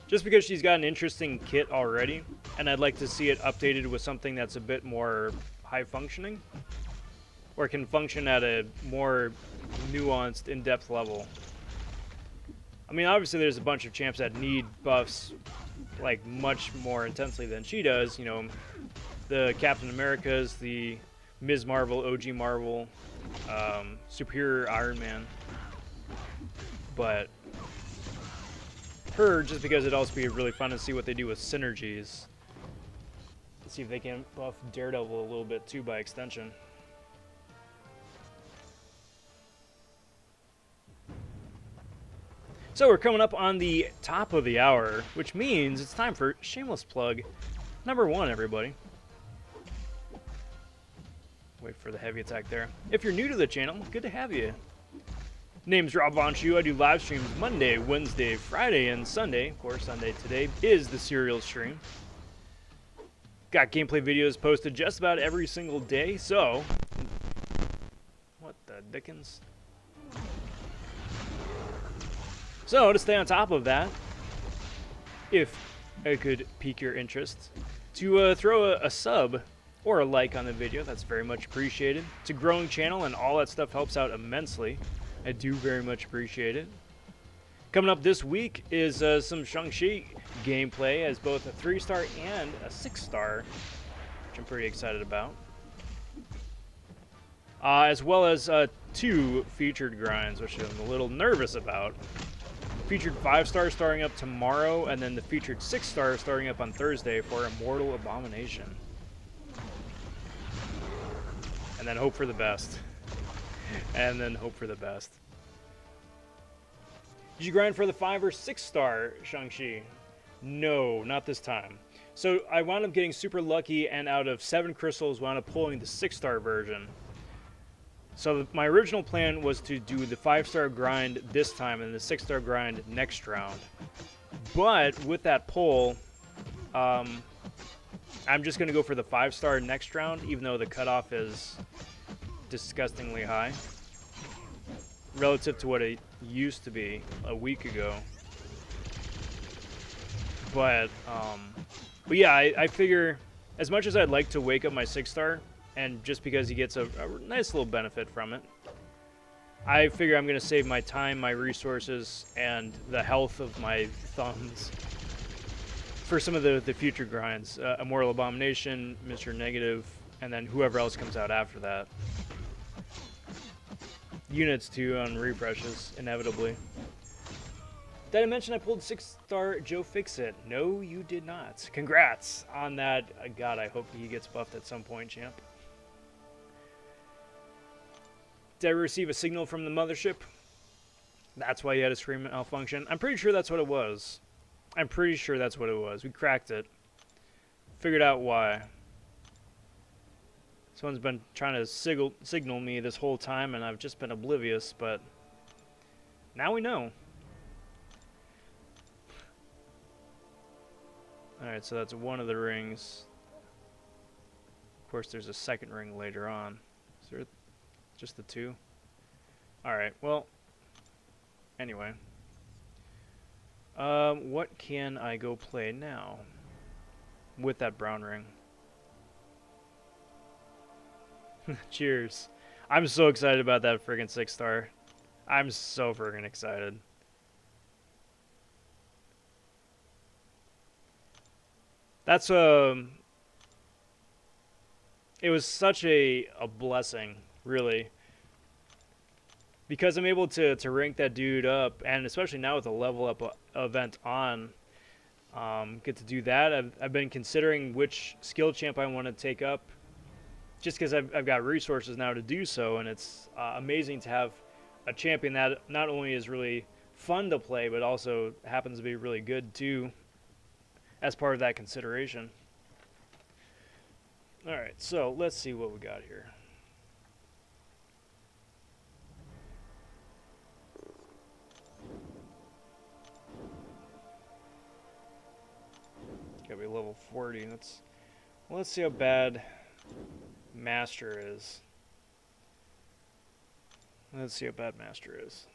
Just because she's got an interesting kit already, and I'd like to see it updated with something that's a bit more high functioning, or can function at a more nuanced, in-depth level. I mean, obviously there's a bunch of champs that need buffs like much more intensely than she does. You know, the Captain Americas, the Ms. Marvel, OG Marvel, Superior Iron Man, but her, just because it'd also be really fun to see what they do with synergies. Let's see if they can buff Daredevil a little bit too by extension. So we're coming up on the top of the hour, which means it's time for shameless plug number 1, everybody. Wait for the heavy attack there. If you're new to the channel, good to have you. Name's Rob vonShoe. I do live streams Monday, Wednesday, Friday, and Sunday. Of course, Sunday today is the serial stream. Got gameplay videos posted just about every single day, so... What the dickens? So, to stay on top of that, if I could pique your interest, to throw a sub or a like on the video, that's very much appreciated. It's a growing channel, and all that stuff helps out immensely. I do very much appreciate it. Coming up this week is some Shang Chi gameplay as both a 3-star and a 6-star, which I'm pretty excited about. As well as 2 featured grinds, which I'm a little nervous about. featured 5-star starting up tomorrow, and then the featured 6-star starting up on Thursday for Immortal Abomination. And then hope for the best. And then hope for the best. Did you grind for the 5 or 6-star Shang Chi? No, not this time. So I wound up getting super lucky, and out of 7 crystals, wound up pulling the 6-star version. So my original plan was to do the 5-star grind this time and the 6-star grind next round. But with that pull, I'm just going to go for the 5-star next round, even though the cutoff is disgustingly high relative to what it used to be a week ago. But yeah, I figure as much as I'd like to wake up my 6-star, and just because he gets a nice little benefit from it, I figure I'm going to save my time, my resources, and the health of my thumbs for some of the future grinds. Immortal Abomination, Mr. Negative, and then whoever else comes out after that. Units, too, on refreshes, inevitably. Did I mention I pulled 6-star Joe Fixit? No, you did not. Congrats on that. God, I hope he gets buffed at some point, champ. Did I receive a signal from the mothership? That's why you had a screen malfunction. I'm pretty sure that's what it was. I'm pretty sure that's what it was. We cracked it. Figured out why. Someone's been trying to signal me this whole time, and I've just been oblivious, but now we know. Alright, so that's one of the rings. Of course, there's a second ring later on. Is there just the 2? Alright, well, anyway. What can I go play now with that brown ring? Cheers. I'm so excited about that friggin' 6-star. I'm so friggin' excited. That's it was such a blessing, really, because I'm able to rank that dude up, and especially now with the level up event on, get to do that. I've been considering which skill champ I want to take up, just because I've got resources now to do so, and it's amazing to have a champion that not only is really fun to play, but also happens to be really good too, as part of that consideration. Alright, so let's see what we got here. Gotta be level 40. Let's see how bad Master is. Let's see how bad Master is.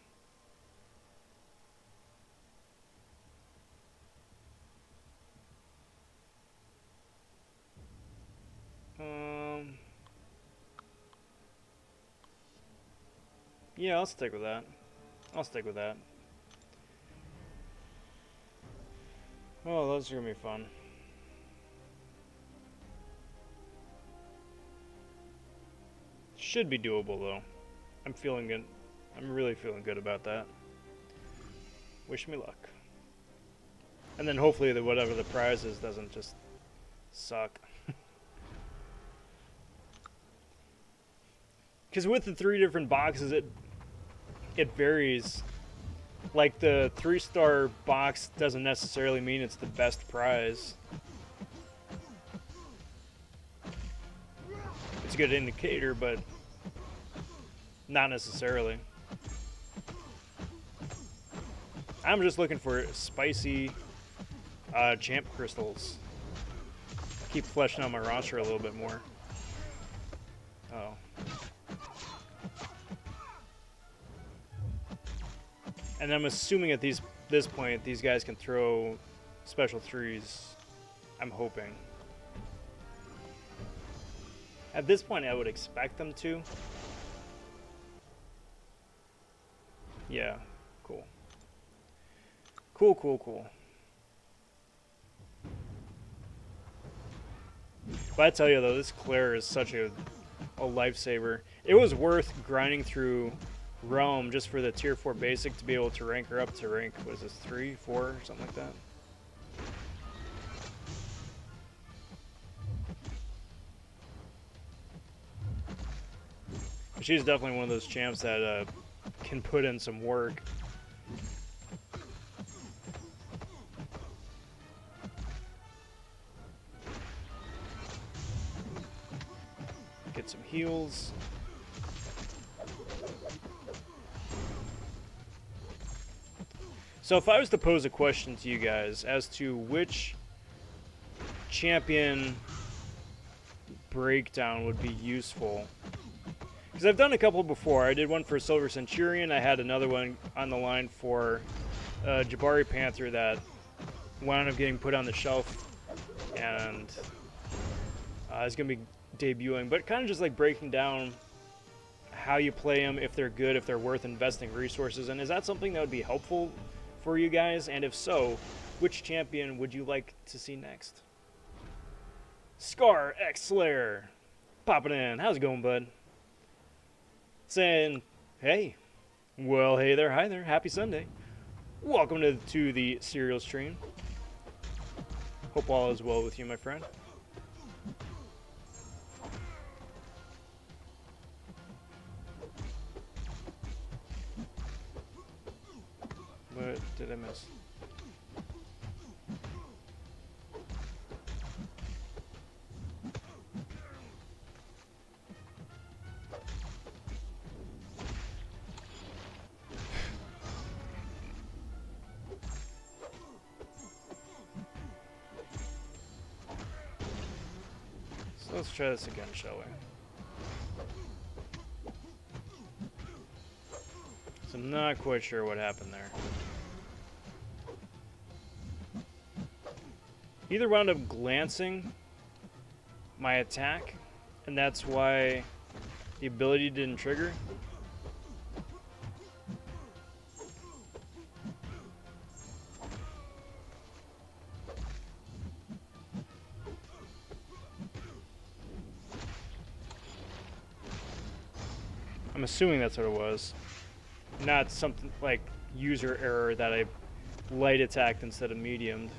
Yeah, I'll stick with that. I'll stick with that. Oh, those are gonna be fun. Should be doable though. I'm feeling good. I'm really feeling good about that. Wish me luck. And then hopefully that whatever the prize is doesn't just suck. Because with the 3 different boxes, it varies. Like the 3-star box doesn't necessarily mean it's the best prize. It's a good indicator, but not necessarily. I'm just looking for spicy champ crystals. Keep fleshing out my roster a little bit more. Oh. And I'm assuming at this point, these guys can throw special 3s. I'm hoping. At this point, I would expect them to. Yeah, cool. Cool, cool, cool. But I tell you though, this Claire is such a lifesaver. It was worth grinding through realm just for the tier 4 basic to be able to rank her up to rank, what is this, 3, 4, something like that. She's definitely one of those champs that can put in some work. Get some heals. So if I was to pose a question to you guys as to which champion breakdown would be useful, because I've done a couple before. I did one for Silver Centurion. I had another one on the line for Jabari Panther that wound up getting put on the shelf and is going to be debuting. But kind of just like breaking down how you play them, if they're good, if they're worth investing resources in. Is that something that would be helpful for you guys? And if so, which champion would you like to see next? Scar X Slayer popping in. How's it going, bud? Saying, hey. Well, hey there, hi there. Happy Sunday. Welcome to the Serial Stream. Hope all is well with you, my friend. What did I miss? So let's try this again, shall we? So I'm not quite sure what happened there. Either wound up glancing my attack, and that's why the ability didn't trigger. I'm assuming that's what it was. Not something like user error that I light attacked instead of mediumed.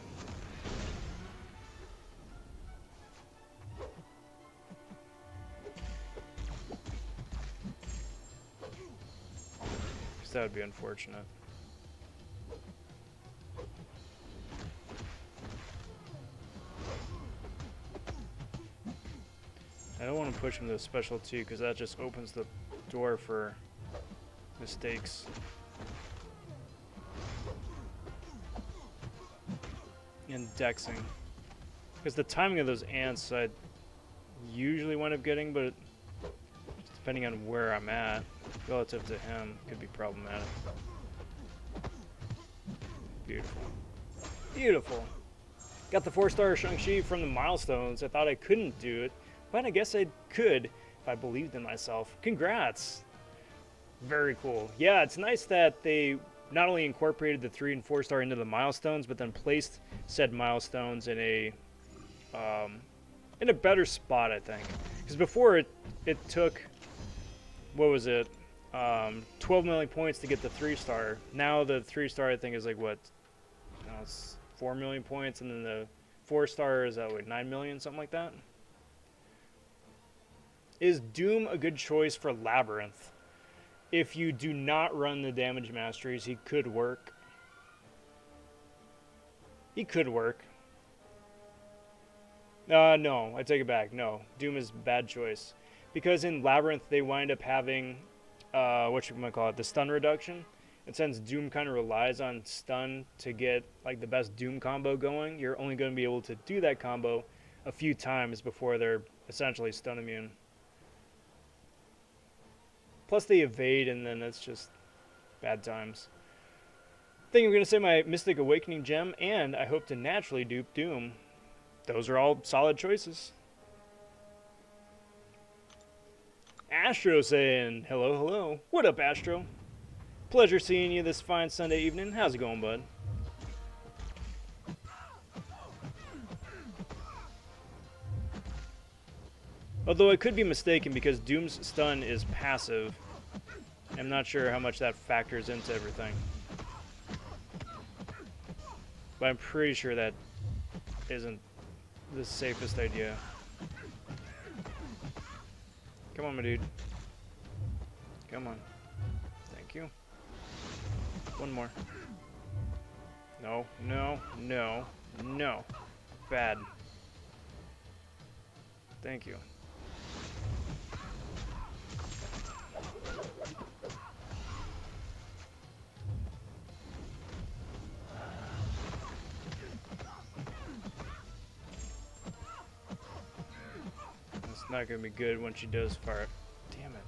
That would be unfortunate. I don't want to push him to special 2 because that just opens the door for mistakes. And dexing. Because the timing of those ants I usually wind up getting, but just depending on where I'm at relative to him could be problematic. Beautiful. Beautiful. Got the 4-star Shang Chi from the milestones. I thought I couldn't do it, but I guess I could if I believed in myself. Congrats. Very cool. Yeah, it's nice that they not only incorporated the 3 and 4-star into the milestones, but then placed said milestones in a better spot, I think. Because before it took, what was it, 12 million points to get the 3-star. Now the 3-star I think is like what? It's 4 million points, and then the 4-star is at what, 9 million, something like that. Is Doom a good choice for Labyrinth? If you do not run the damage masteries, he could work. He could work. No, I take it back. No, Doom is a bad choice. Because in Labyrinth, they wind up having, what you might call it, the stun reduction. And since Doom kind of relies on stun to get like the best Doom combo going, you're only going to be able to do that combo a few times before they're essentially stun immune. Plus they evade, and then it's just bad times. I think I'm going to say my Mystic Awakening gem, and I hope to naturally dupe Doom. Those are all solid choices. Astro saying, hello, hello. What up, Astro? Pleasure seeing you this fine Sunday evening. How's it going, bud? Although I could be mistaken because Doom's stun is passive. I'm not sure how much that factors into everything. But I'm pretty sure that isn't the safest idea. Come on, my dude. Come on. Thank you. One more. No, no, no, no. Bad. Thank you. It's not going to be good when she does fire. Damn it.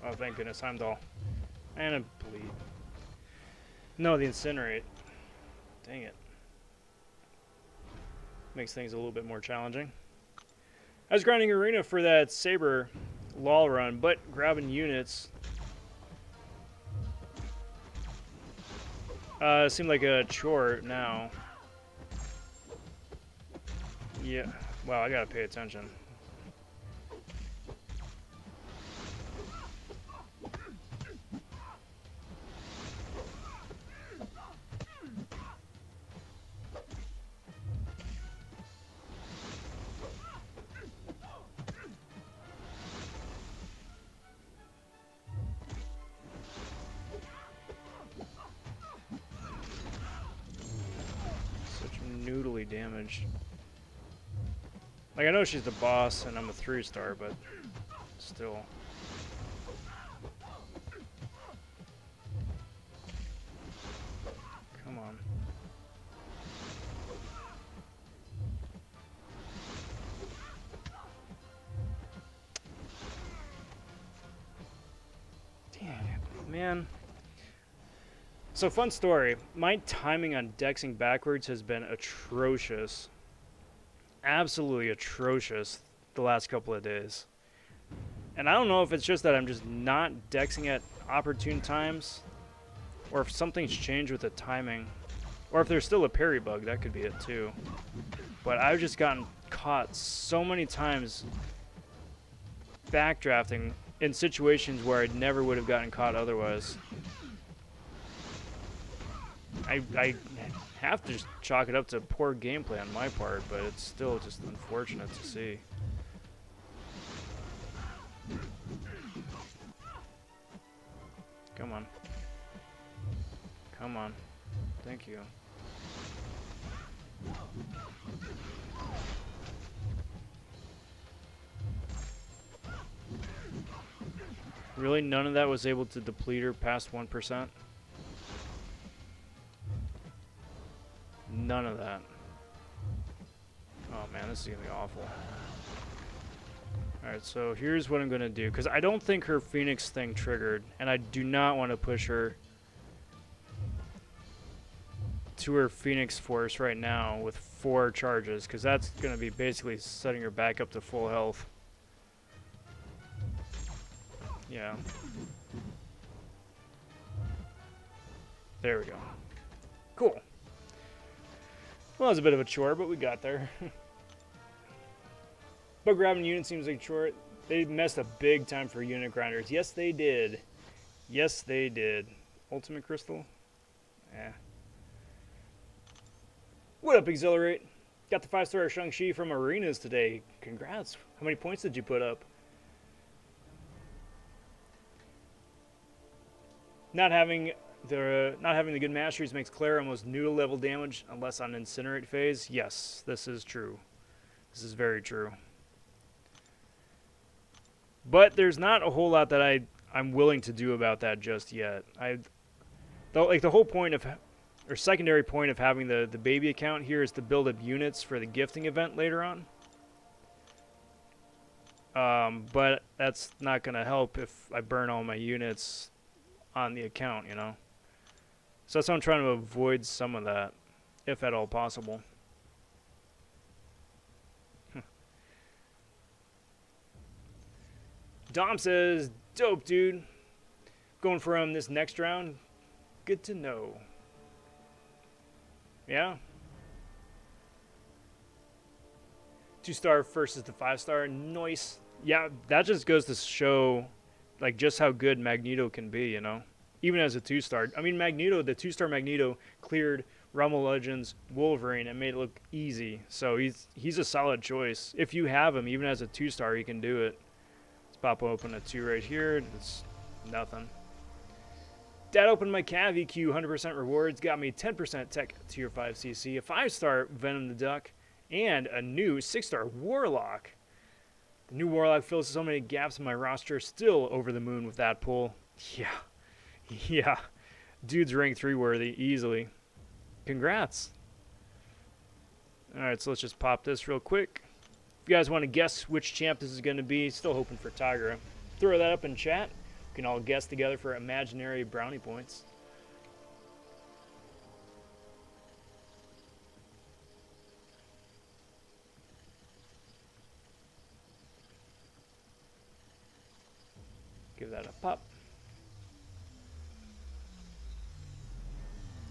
Oh, thank goodness. Heimdall. And a bleed. No, the incinerate. Dang it. Makes things a little bit more challenging. I was grinding arena for that Saber lol run, but grabbing units seemed like a chore now. Yeah. Wow, I gotta pay attention. Noodly damage. Like, I know she's the boss and I'm a 3-star, but still. Come on. Dang it, man. So, fun story. My timing on dexing backwards has been atrocious. Absolutely atrocious the last couple of days. And I don't know if it's just that I'm just not dexing at opportune times, or if something's changed with the timing, or if there's still a parry bug. That could be it too. But I've just gotten caught so many times backdrafting in situations where I never would have gotten caught otherwise. I have to just chalk it up to poor gameplay on my part, but it's still just unfortunate to see. Come on. Come on. Thank you. Really? None of that was able to deplete her past 1%? None of that. Oh man, this is gonna be awful. Alright, so here's what I'm gonna do, because I don't think her Phoenix thing triggered, and I do not want to push her to her Phoenix force right now with 4 charges, because that's gonna be basically setting her back up to full health. Yeah. There we go. Cool. Well, it was a bit of a chore, but we got there. But grabbing units seems like a chore. They messed up big time for unit grinders. Yes, they did. Yes, they did. Ultimate Crystal? Eh. What up, Exhilarate? Got the 5-star Shang Chi from Arenas today. Congrats. How many points did you put up? Not having the good masteries makes Claire almost noodle level damage unless on incinerate phase. Yes, this is true. This is very true. But there's not a whole lot that I'm willing to do about that just yet. The whole point of, or secondary point of having the baby account here is to build up units for the gifting event later on. But that's not going to help if I burn all my units on the account, you know. So that's why I'm trying to avoid some of that, if at all possible. Dom says, dope, dude. Going from this next round, good to know. Yeah? 2-star versus the 5-star, nice. Yeah, that just goes to show like just how good Magneto can be, you know, even as a 2-star. I mean, Magneto, the 2-star Magneto cleared Realm of Legends Wolverine and made it look easy. So he's a solid choice. If you have him, even as a 2-star, he can do it. Let's pop open a 2 right here. It's nothing. That opened my Cav EQ 100% rewards, got me 10% Tech Tier 5 CC, a 5-star Venom the Duck, and a new 6-star Warlock. The new Warlock fills so many gaps in my roster, still over the moon with that pull. Yeah. Dude's rank 3 worthy, easily. Congrats. Alright, so let's just pop this real quick. If you guys want to guess which champ this is going to be, still hoping for Tigra. Throw that up in chat. We can all guess together for imaginary brownie points. Give that a pop.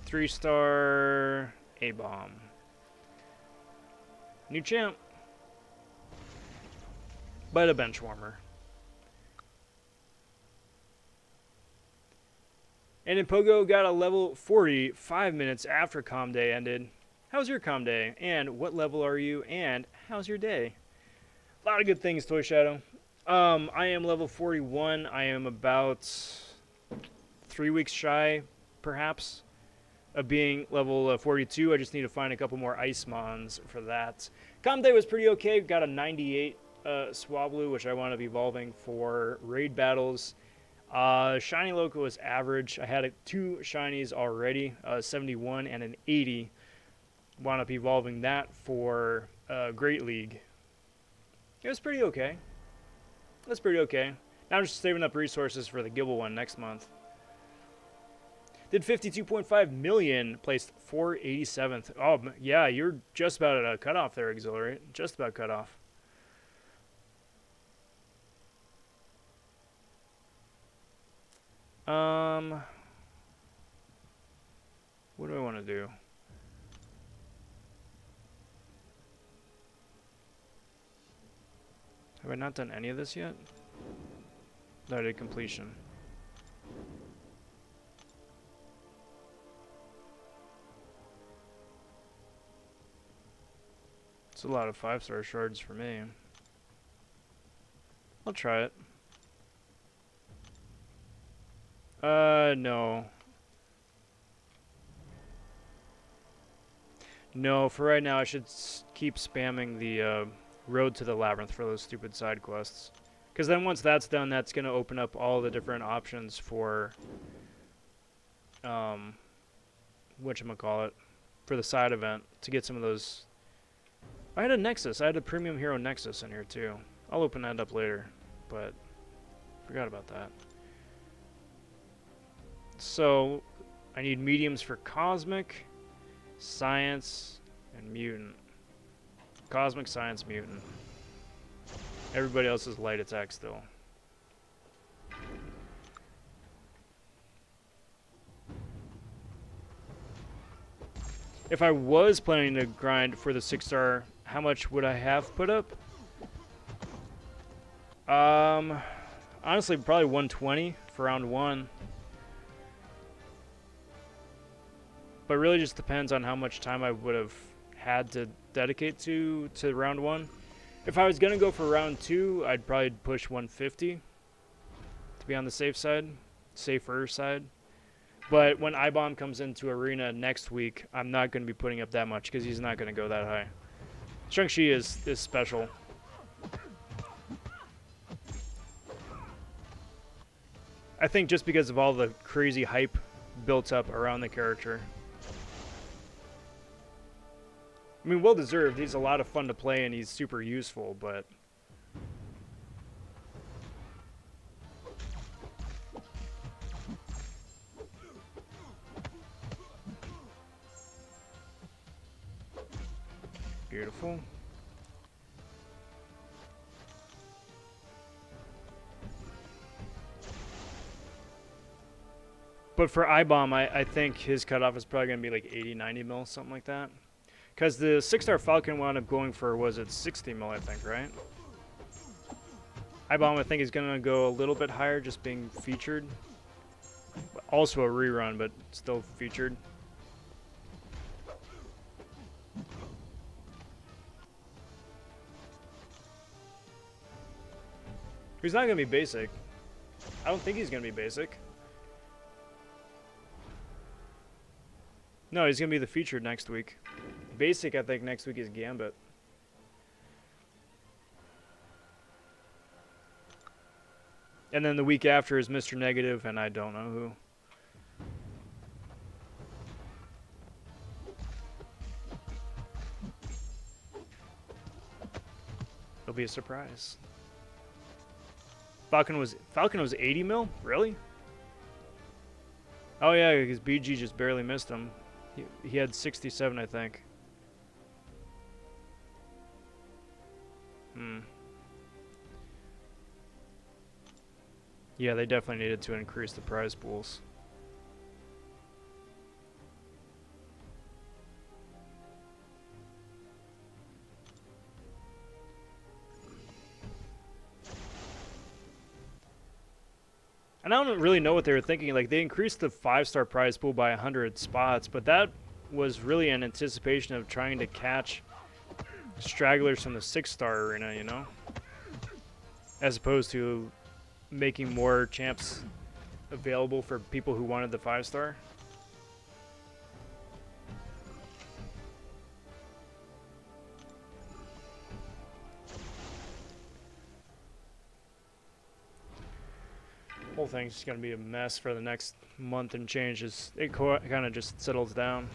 3-star A-bomb. New champ. But a bench warmer. And then Pogo got a level 40 5 minutes after Comm Day ended. How's your Comm Day? And what level are you? And how's your day? A lot of good things, Toy Shadow. I am level 41. I am about 3 weeks shy, perhaps, of being level 42. I just need to find a couple more Ice Mons for that. Comm Day was pretty okay. Got a 98 Swablu, which I wound up evolving for raid battles. Shiny Loco was average. I had 2 shinies already, 71 and an 80. Wound up evolving that for Great League. It was pretty okay. That's pretty okay. Now I'm just saving up resources for the Gibble one next month. Did 52.5 million, placed 487th. Oh, yeah, you're just about at a cutoff there, Exhilarate. Just about cut off. What do I want to do? Have I not done any of this yet? No, I did completion. It's a lot of 5-star shards for me. I'll try it. No. No, for right now I should keep spamming the Road to the Labyrinth for those stupid side quests. Because then once that's done, that's going to open up all the different options for, whatchamacallit, for the side event to get some of those. I had a Nexus. I had a Premium Hero Nexus in here too. I'll open that up later, but forgot about that. So, I need mediums for Cosmic, Science, and Mutant. Cosmic, Science, Mutant. Everybody else is light attack still. If I was planning to grind for the 6-star, how much would I have put up? Honestly, probably 120 for round 1. But it really just depends on how much time I would have had to dedicate to round 1. If I was going to go for round 2, I'd probably push 150 to be on the safe side, safer side. But when iBomb comes into Arena next week, I'm not going to be putting up that much because he's not going to go that high. Shang Chi is special. I think just because of all the crazy hype built up around the character. I mean, well deserved. He's a lot of fun to play and he's super useful, but beautiful. But for iBomb, I think his cutoff is probably going to be like 80, 90 mil, something like that. Because the 6-star Falcon wound up going for, was it 60 mil, I think, right? I think is going to go a little bit higher, just being featured. Also a rerun, but still featured. He's not going to be basic. I don't think he's going to be basic. No, he's going to be the featured next week. Basic, I think, next week is Gambit. And then the week after is Mr. Negative, and I don't know who. It'll be a surprise. Falcon was 80 mil? Really? Oh yeah, because BG just barely missed him. He had 67, I think. Yeah, they definitely needed to increase the prize pools. And I don't really know what they were thinking. Like, they increased the 5-star prize pool by 100 spots, but that was really in anticipation of trying to catch stragglers from the 6-star arena, you know? As opposed to making more champs available for people who wanted the 5-star. Whole thing's gonna be a mess for the next month and change as it kind of just settles down.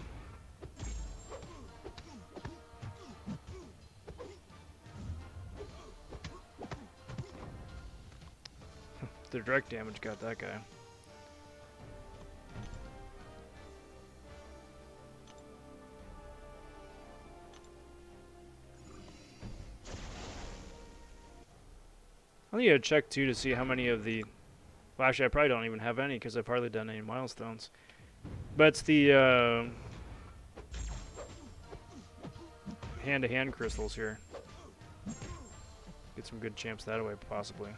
The direct damage got that guy. I need to check too to see how many of the. Well, actually, I probably don't even have any because I've hardly done any milestones. But it's the hand-to-hand crystals here. Get some good champs that way, possibly.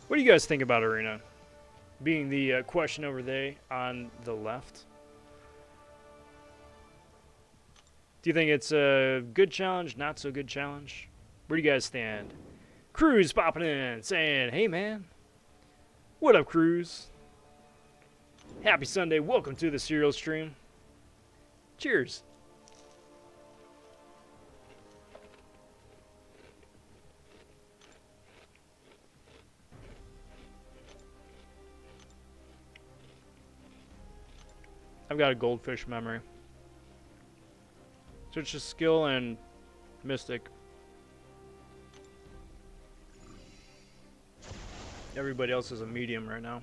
What do you guys think about Arena? Being the question over there on the left. Do you think it's a good challenge, not so good challenge? Where do you guys stand? Cruz popping in, saying, hey man. What up, Cruz? Happy Sunday, welcome to the Serial Stream. Cheers. I've got a goldfish memory. Switch to skill and mystic. Everybody else is a medium right now.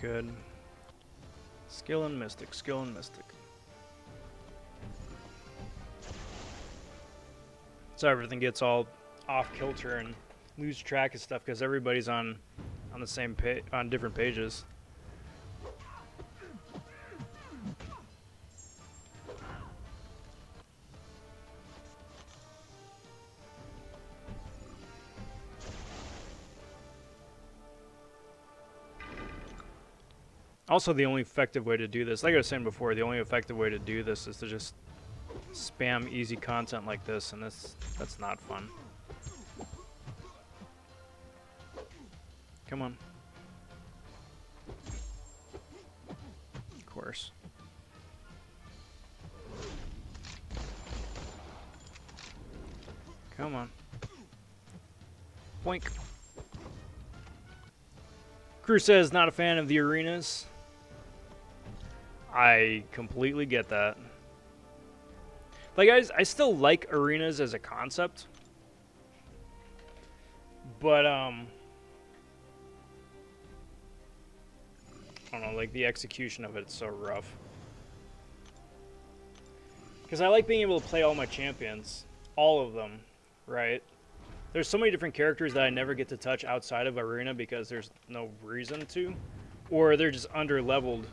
Good. Skill and mystic, skill and mystic. So everything gets all off kilter and lose track of stuff because everybody's on the same page, on different pages. Also, the only effective way to do this, like I was saying before, the only effective way to do this is to just spam easy content like this, and that's not fun. Come on. Of course. Come on. Boink. Crew says not a fan of the arenas. I completely get that. Like, guys, I still like arenas as a concept. But, I don't know, like, the execution of it's so rough. Because I like being able to play all my champions. All of them, right? There's so many different characters that I never get to touch outside of Arena because there's no reason to, or they're just under leveled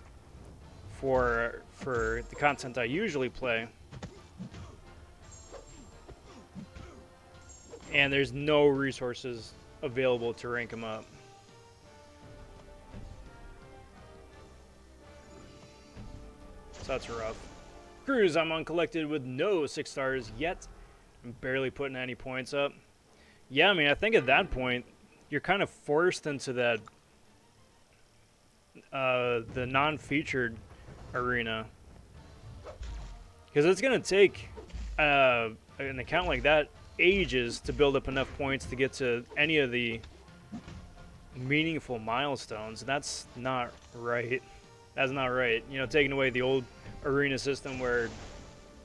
for the content I usually play. And there's no resources available to rank them up. So that's rough. Cruise, I'm uncollected with no 6 stars yet. I'm barely putting any points up. Yeah, I mean, I think at that point, you're kind of forced into that, the non-featured arena. Because it's going to take an account like that ages to build up enough points to get to any of the meaningful milestones. And that's not right. That's not right. You know, taking away the old arena system where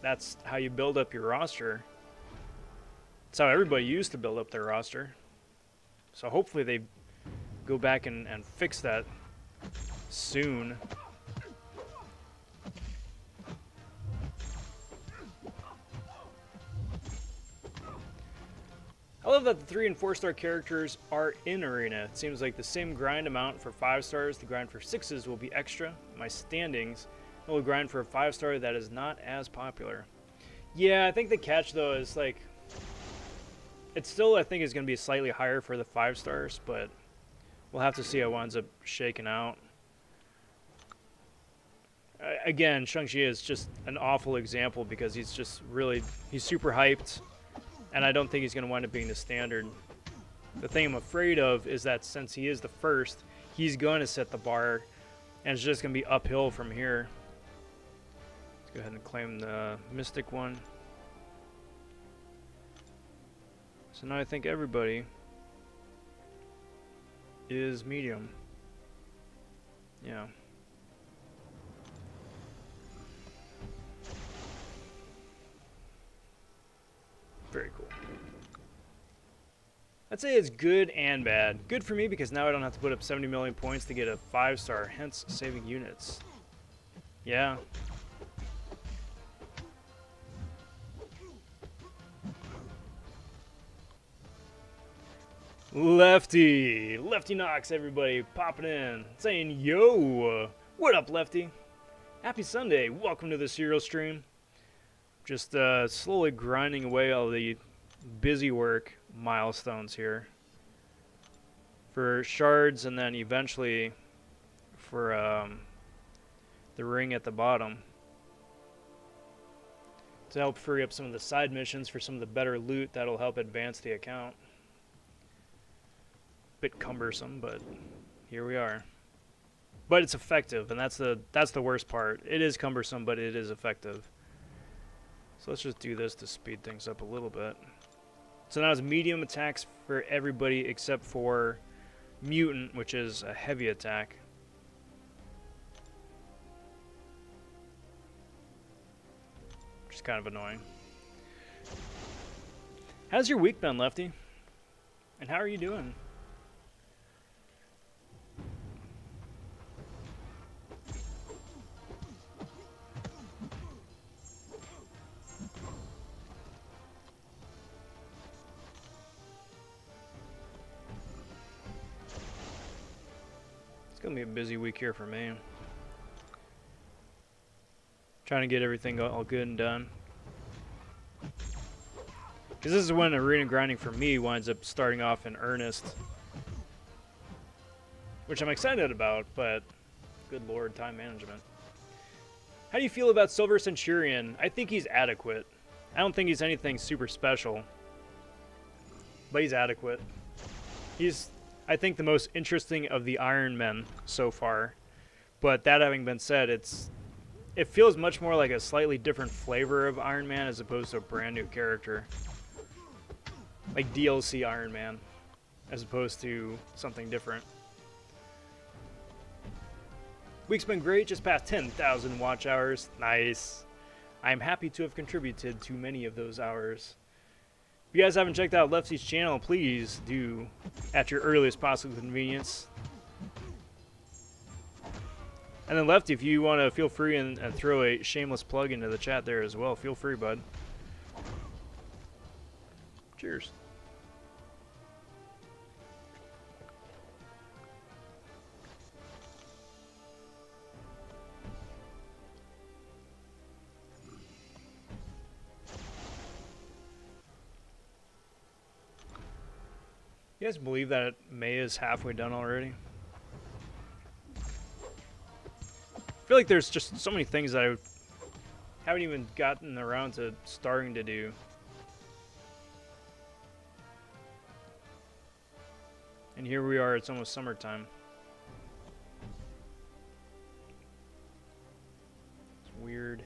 that's how you build up your roster. That's how everybody used to build up their roster. So hopefully they go back and fix that soon. I love that the 3 and 4 star characters are in Arena. It seems like the same grind amount for 5 stars, the grind for 6s will be extra. My standings will grind for a 5 star that is not as popular. Yeah, I think the catch though is like, it's still, I think, is going to be slightly higher for the 5 stars, but we'll have to see how it winds up shaking out. Again, Shang Chi is just an awful example because he's just really, he's super hyped, and I don't think he's going to wind up being the standard. The thing I'm afraid of is that since he is the first, he's going to set the bar, and it's just going to be uphill from here. Let's go ahead and claim the Mystic one. So now I think everybody is medium. Yeah. Very cool. I'd say it's good and bad. Good for me because now I don't have to put up 70 million points to get a 5 star, hence saving units. Yeah. Lefty Knox, everybody popping in, saying yo, what up Lefty? Happy Sunday, welcome to the serial stream. Just slowly grinding away all the busy work milestones here for shards and then eventually for the ring at the bottom to help free up some of the side missions for some of the better loot that'll help advance the account. Bit cumbersome, but here we are. But it's effective, and that's the worst part. It is cumbersome, but it is effective. So let's just do this to speed things up a little bit. So now it's medium attacks for everybody except for Mutant, which is a heavy attack. Which is kind of annoying. How's your week been, Lefty? And how are you doing? It's gonna be a busy week here for me. Trying to get everything all good and done. Because this is when arena grinding for me winds up starting off in earnest. Which I'm excited about, but good lord, time management. How do you feel about Silver Centurion? I think he's adequate. I don't think he's anything super special. But he's adequate. He's, I think, the most interesting of the Iron Men so far. But that having been said, it feels much more like a slightly different flavor of Iron Man as opposed to a brand new character. Like DLC Iron Man, as opposed to something different. Week's been great, just past 10,000 watch hours. Nice. I am happy to have contributed to many of those hours. If you guys haven't checked out Lefty's channel, please do at your earliest possible convenience. And then Lefty, if you want to feel free and throw a shameless plug into the chat there as well, feel free, bud. Cheers. You guys believe that May is halfway done already? I feel like there's just so many things that I haven't even gotten around to starting to do. And here we are, it's almost summertime. It's weird.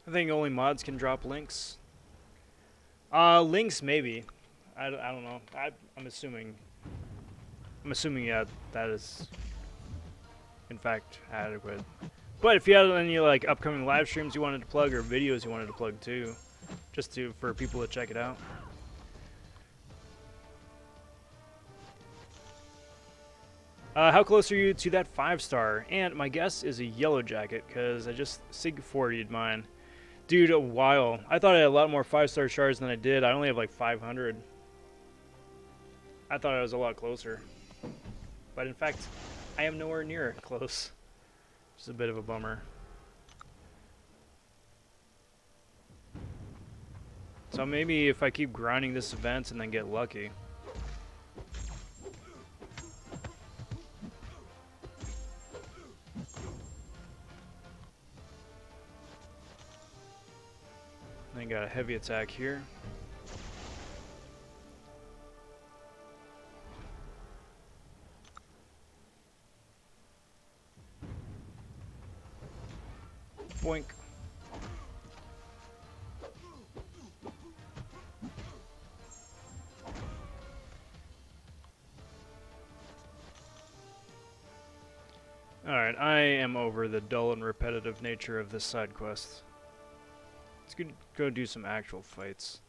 I think only mods can drop links. Links maybe. I don't know. I'm assuming. Yeah, that is in fact adequate. But if you had any like upcoming live streams you wanted to plug or videos you wanted to plug too, just for people to check it out. How close are you to that 5-star? And my guess is a yellow jacket because I just Sig 40'd mine. Dude, a while. I thought I had a lot more 5-star shards than I did. I only have like 500. I thought I was a lot closer. But in fact, I am nowhere near close. Just a bit of a bummer. So maybe if I keep grinding this event and then get lucky. Then got a heavy attack here. Boink. Alright, I am over the dull and repetitive nature of this side quest. Let's go do some actual fights.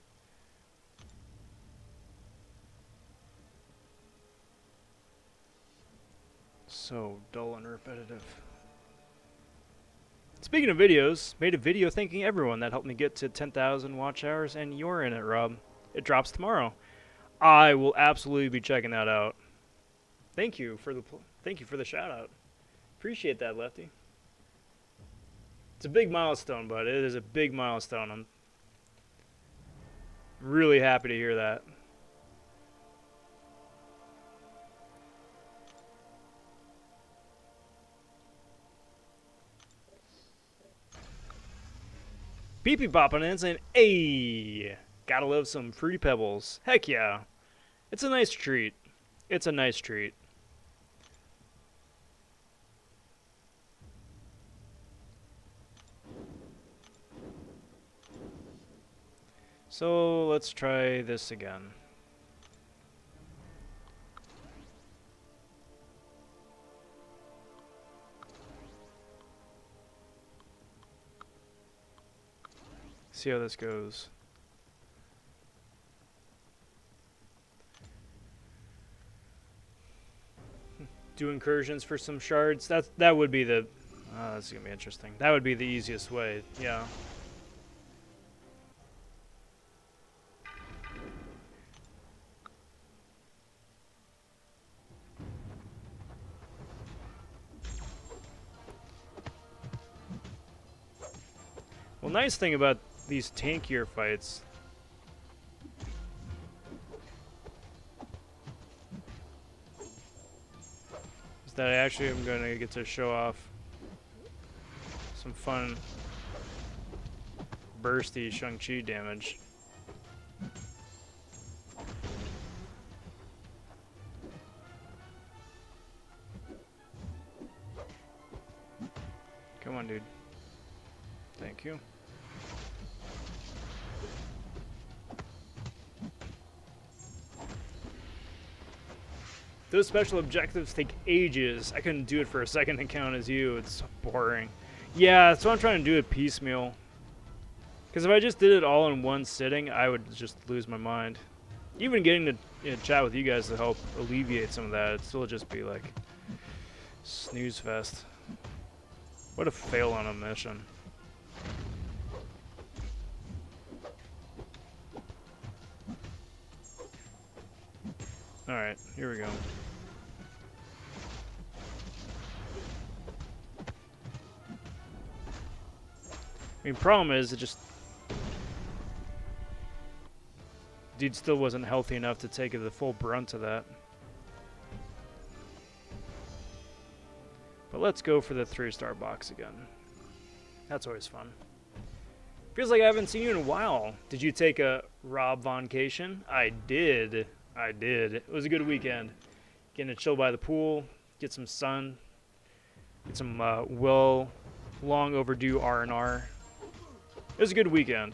So dull and repetitive. Speaking of videos, made a video thanking everyone that helped me get to 10,000 watch hours, and you're in it, Rob. It drops tomorrow. I will absolutely be checking that out. Thank you for the shout out. Appreciate that, Lefty. It's a big milestone, bud. It is a big milestone. I'm really happy to hear that. Pee-pee popping in saying, "Hey, gotta love some Fruity Pebbles." Heck yeah. It's a nice treat. It's a nice treat. So let's try this again. See how this goes. Do incursions for some shards. That would be the. That's gonna be interesting. That would be the easiest way. Yeah. Well, nice thing about these tankier fights is that I actually am going to get to show off some fun bursty Shang Chi damage. Come on, dude. Thank you. Those special objectives take ages. I couldn't do it for a second account as you. It's so boring. Yeah, that's what I'm trying to do at piecemeal. Because if I just did it all in one sitting, I would just lose my mind. Even getting to chat with you guys to help alleviate some of that, it'd still just be like snooze fest. What a fail on a mission. Alright, here we go. I mean, problem is, it just... Dude still wasn't healthy enough to take the full brunt of that. But let's go for the 3-star box again. That's always fun. Feels like I haven't seen you in a while. Did you take a Rob voncation? I did. I did. It was a good weekend. Getting to chill by the pool, get some sun, get some long overdue R&R. It was a good weekend.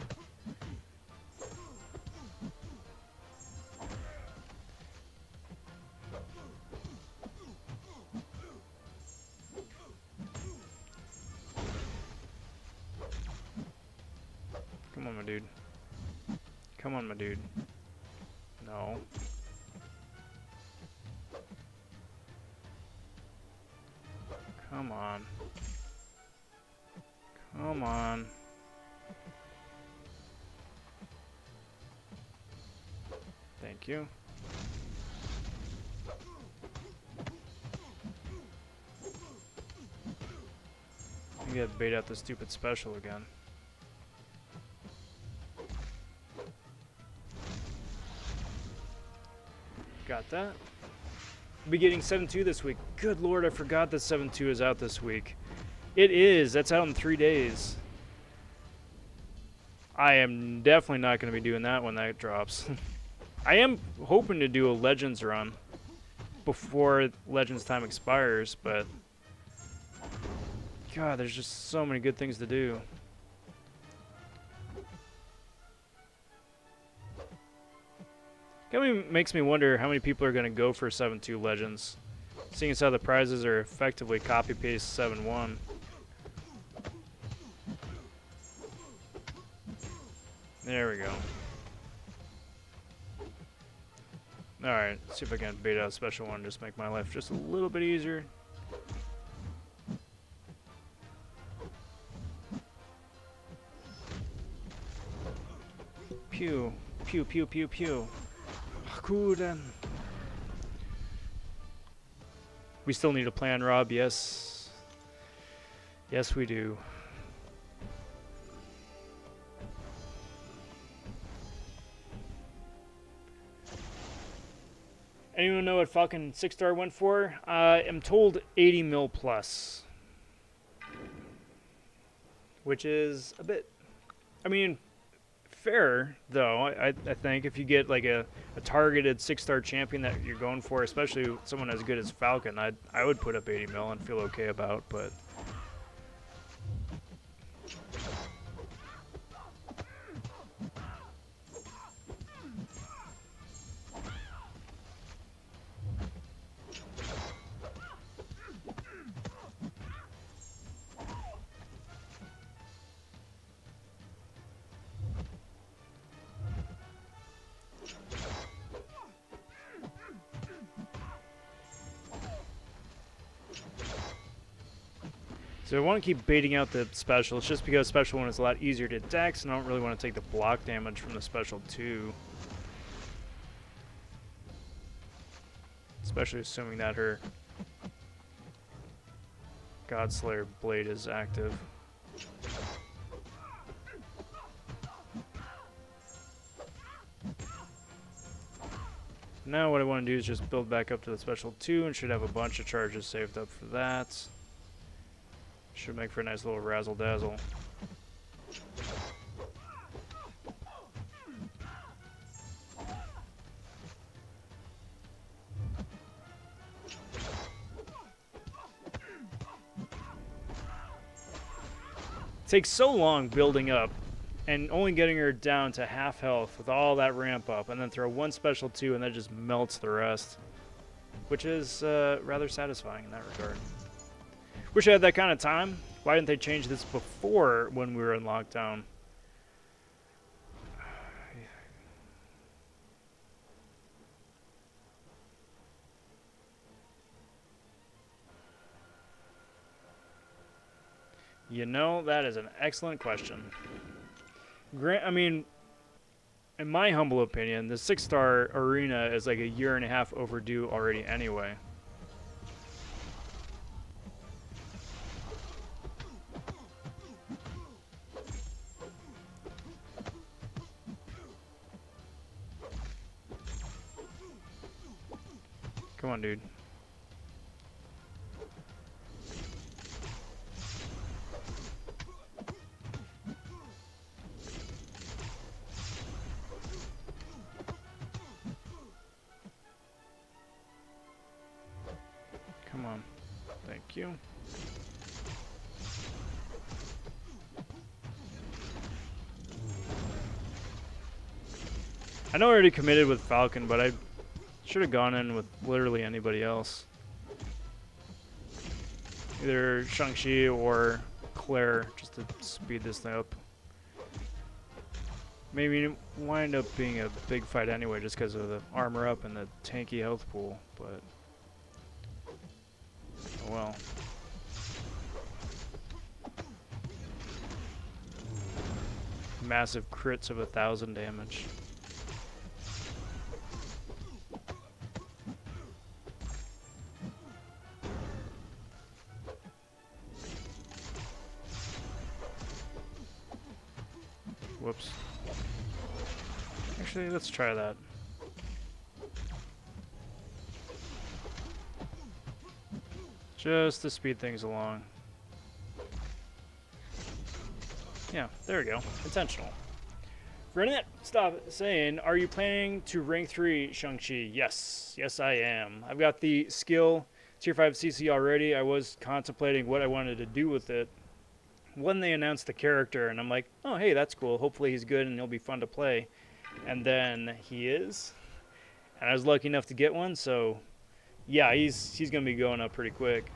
Come on, my dude. Come on, my dude. No. Come on. Come on. Thank you. You gotta bait out the stupid special again. Got that. Be getting 7.2 this week. Good lord, I forgot that 7.2 is out this week. It is. That's out in 3 days. I am definitely not going to be doing that when that drops. I am hoping to do a Legends run before Legends time expires, but... God, there's just so many good things to do. Kind of makes me wonder how many people are going to go for 7.2 Legends, seeing as how the prizes are effectively copy-paste 7.1. There we go. Alright, let's see if I can bait out a special one, just make my life just a little bit easier. Pew, pew, pew, pew, pew. Good. We still need a plan, Rob. Yes. Yes, we do. Anyone know what Falcon 6-star went for? I am told 80 mil plus. Which is a bit... I mean... fair, though. I think if you get like a targeted 6-star champion that you're going for, especially someone as good as Falcon, I would put up 80 mil and feel okay about, but... So I want to keep baiting out the special. It's just because special one is a lot easier to dex, and I don't really want to take the block damage from the special 2. Especially assuming that her Godslayer blade is active. Now what I want to do is just build back up to the special 2 and should have a bunch of charges saved up for that. Should make for a nice little razzle-dazzle. Takes so long building up and only getting her down to half health with all that ramp up, and then throw one special 2 and that just melts the rest, which is rather satisfying in that regard. Wish I had that kind of time. Why didn't they change this before when we were in lockdown? You know, that is an excellent question. I mean, in my humble opinion, the 6-star arena is like a year and a half overdue already anyway. Come on, dude. Come on. Thank you. I know I already committed with Falcon, but I should have gone in with literally anybody else. Either Shang Chi or Claire, just to speed this thing up. Maybe it wind up being a big fight anyway, just because of the armor up and the tanky health pool, but oh well. Massive crits of 1,000 damage. Whoops. Actually, let's try that. Just to speed things along. Yeah, there we go. Intentional. Renette, stop saying, are you planning to rank 3 Shang-Chi? Yes. Yes, I am. I've got the skill tier 5 CC already. I was contemplating what I wanted to do with it when they announced the character, and I'm like, oh, hey, that's cool. Hopefully he's good and he'll be fun to play. And then he is. And I was lucky enough to get one, so yeah, he's going to be going up pretty quick.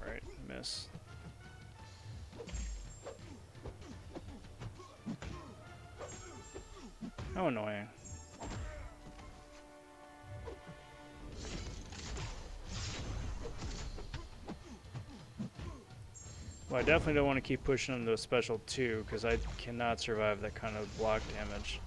Alright, miss. How annoying. Well, I definitely don't want to keep pushing him to a special 2, because I cannot survive that kind of block damage.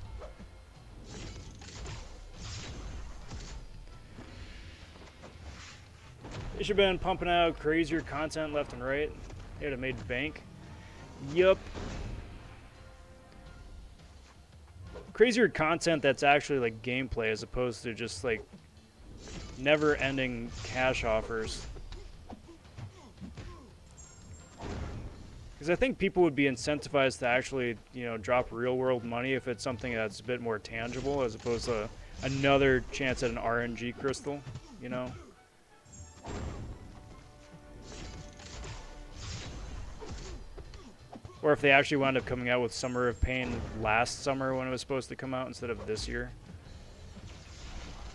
They should have been pumping out crazier content left and right. They would have made bank. Yup. Crazier content that's actually like gameplay as opposed to just like never-ending cash offers. Because I think people would be incentivized to actually, you know, drop real-world money if it's something that's a bit more tangible as opposed to another chance at an RNG crystal, you know? Or if they actually wound up coming out with Summer of Pain last summer when it was supposed to come out instead of this year.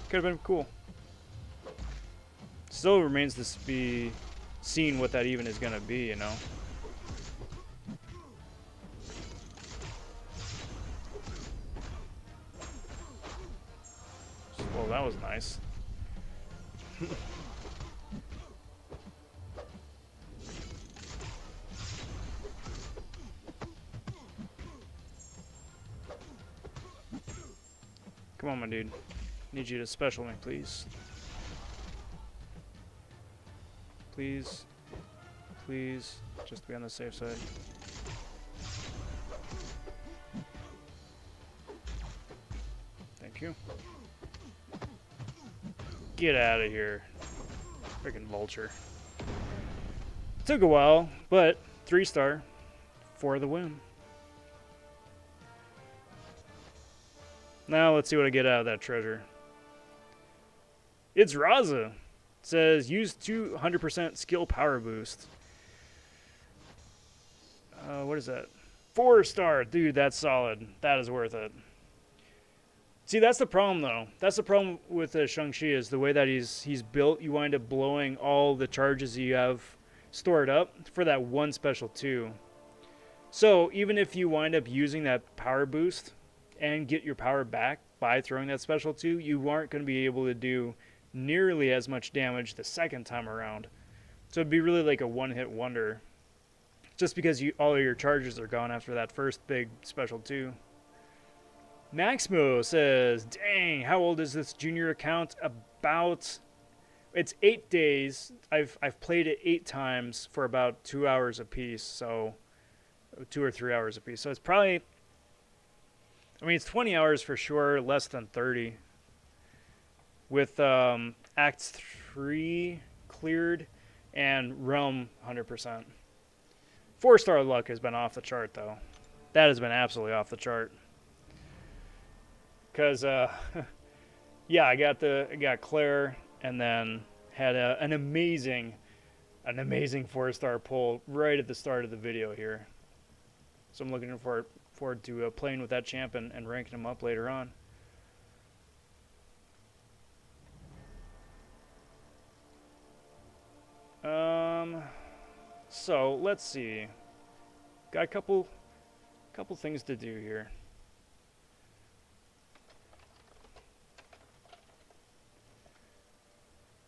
Could have been cool. Still remains to be seen what that even is going to be, you know? Well, that was nice. Come on, my dude. Need you to special me, please. Please. Please. Just to be on the safe side. Thank you. Get out of here. Freaking vulture. Took a while, but 3-star for the win. Now let's see what I get out of that treasure. It's Raza. It says use 200% skill power boost. What is that? 4-star. Dude, that's solid. That is worth it. See, that's the problem, though. That's the problem with Shang Chi is the way that he's built. You wind up blowing all the charges you have stored up for that one special 2. So even if you wind up using that power boost and get your power back by throwing that special 2, you aren't going to be able to do nearly as much damage the second time around. So it'd be really like a one-hit wonder. Just because all of your charges are gone after that first big special 2. Maximo says, dang, how old is this junior account? About, it's 8 days. I've played it 8 times for about 2 hours a piece, so 2 or 3 hours a piece. So it's probably, I mean, it's 20 hours for sure, less than 30. With Act 3 cleared and Realm 100%. 4-star luck has been off the chart, though. That has been absolutely off the chart. Because, yeah, I got Claire, and then had an amazing 4-star pull right at the start of the video here. So I'm looking forward to playing with that champ and ranking him up later on. So let's see. Got a couple things to do here.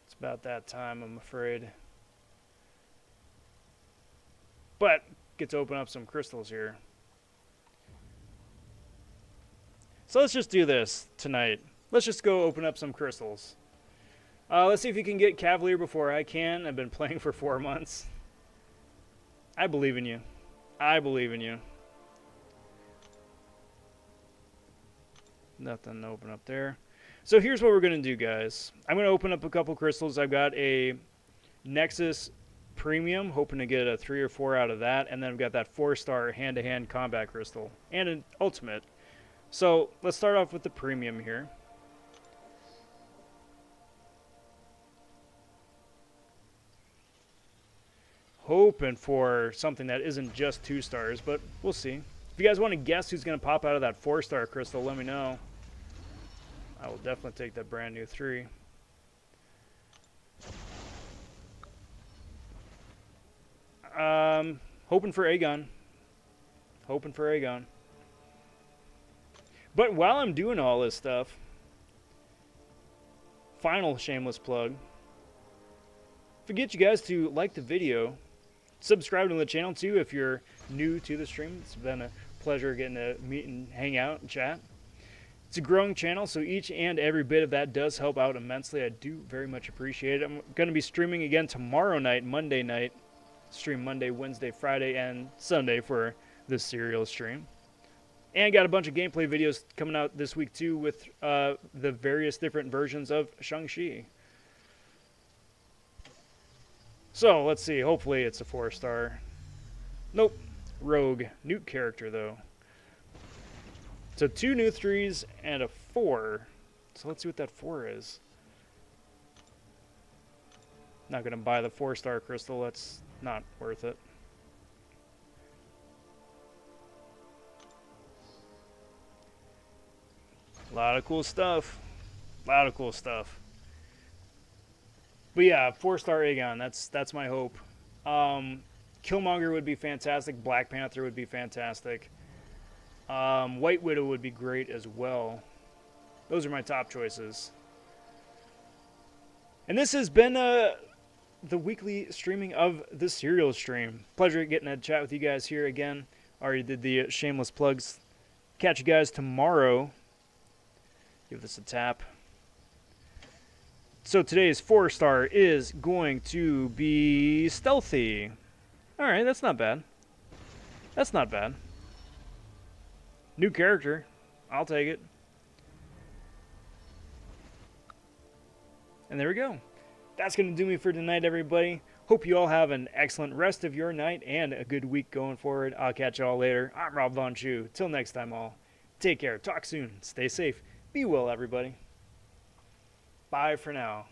It's about that time, I'm afraid. But get to open up some crystals here. So let's just do this tonight. Let's just go open up some crystals. Let's see if you can get Cavalier before I can. I've been playing for 4 months. I believe in you. I believe in you. Nothing to open up there. So here's what we're going to do, guys. I'm going to open up a couple crystals. I've got a Nexus Premium, hoping to get a 3 or 4 out of that. And then I've got that 4-star hand-to-hand combat crystal. And an ultimate. So let's start off with the Premium here. Hoping for something that isn't just 2 stars, but we'll see. If you guys want to guess who's going to pop out of that 4-star crystal, let me know. I will definitely take that brand new 3. Hoping for Aegon. Hoping for Aegon. But while I'm doing all this stuff, final shameless plug. Forget you guys to like the video. Subscribe to the channel too if you're new to the stream. It's been a pleasure getting to meet and hang out and chat. It's a growing channel, so each and every bit of that does help out immensely. I do very much appreciate it. I'm going to be streaming again tomorrow night, Monday night. Stream Monday, Wednesday, Friday, and Sunday for this serial stream. And got a bunch of gameplay videos coming out this week too with the various different versions of Shang Chi. So, let's see. Hopefully it's a 4-star. Nope. Rogue. New character, though. So, 2 new 3s and a 4. So, let's see what that 4 is. Not going to buy the 4-star crystal. That's not worth it. A lot of cool stuff. A lot of cool stuff. But yeah, 4-star Aegon, that's my hope. Killmonger would be fantastic. Black Panther would be fantastic. White Widow would be great as well. Those are my top choices. And this has been the weekly streaming of the serial stream. Pleasure getting to chat with you guys here again. Already did the shameless plugs. Catch you guys tomorrow. Give this a tap. So today's 4-star is going to be Stealthy. Alright, that's not bad. That's not bad. New character. I'll take it. And there we go. That's going to do me for tonight, everybody. Hope you all have an excellent rest of your night and a good week going forward. I'll catch you all later. I'm Rob vonShoe. Till next time, all. Take care. Talk soon. Stay safe. Be well, everybody. Bye for now.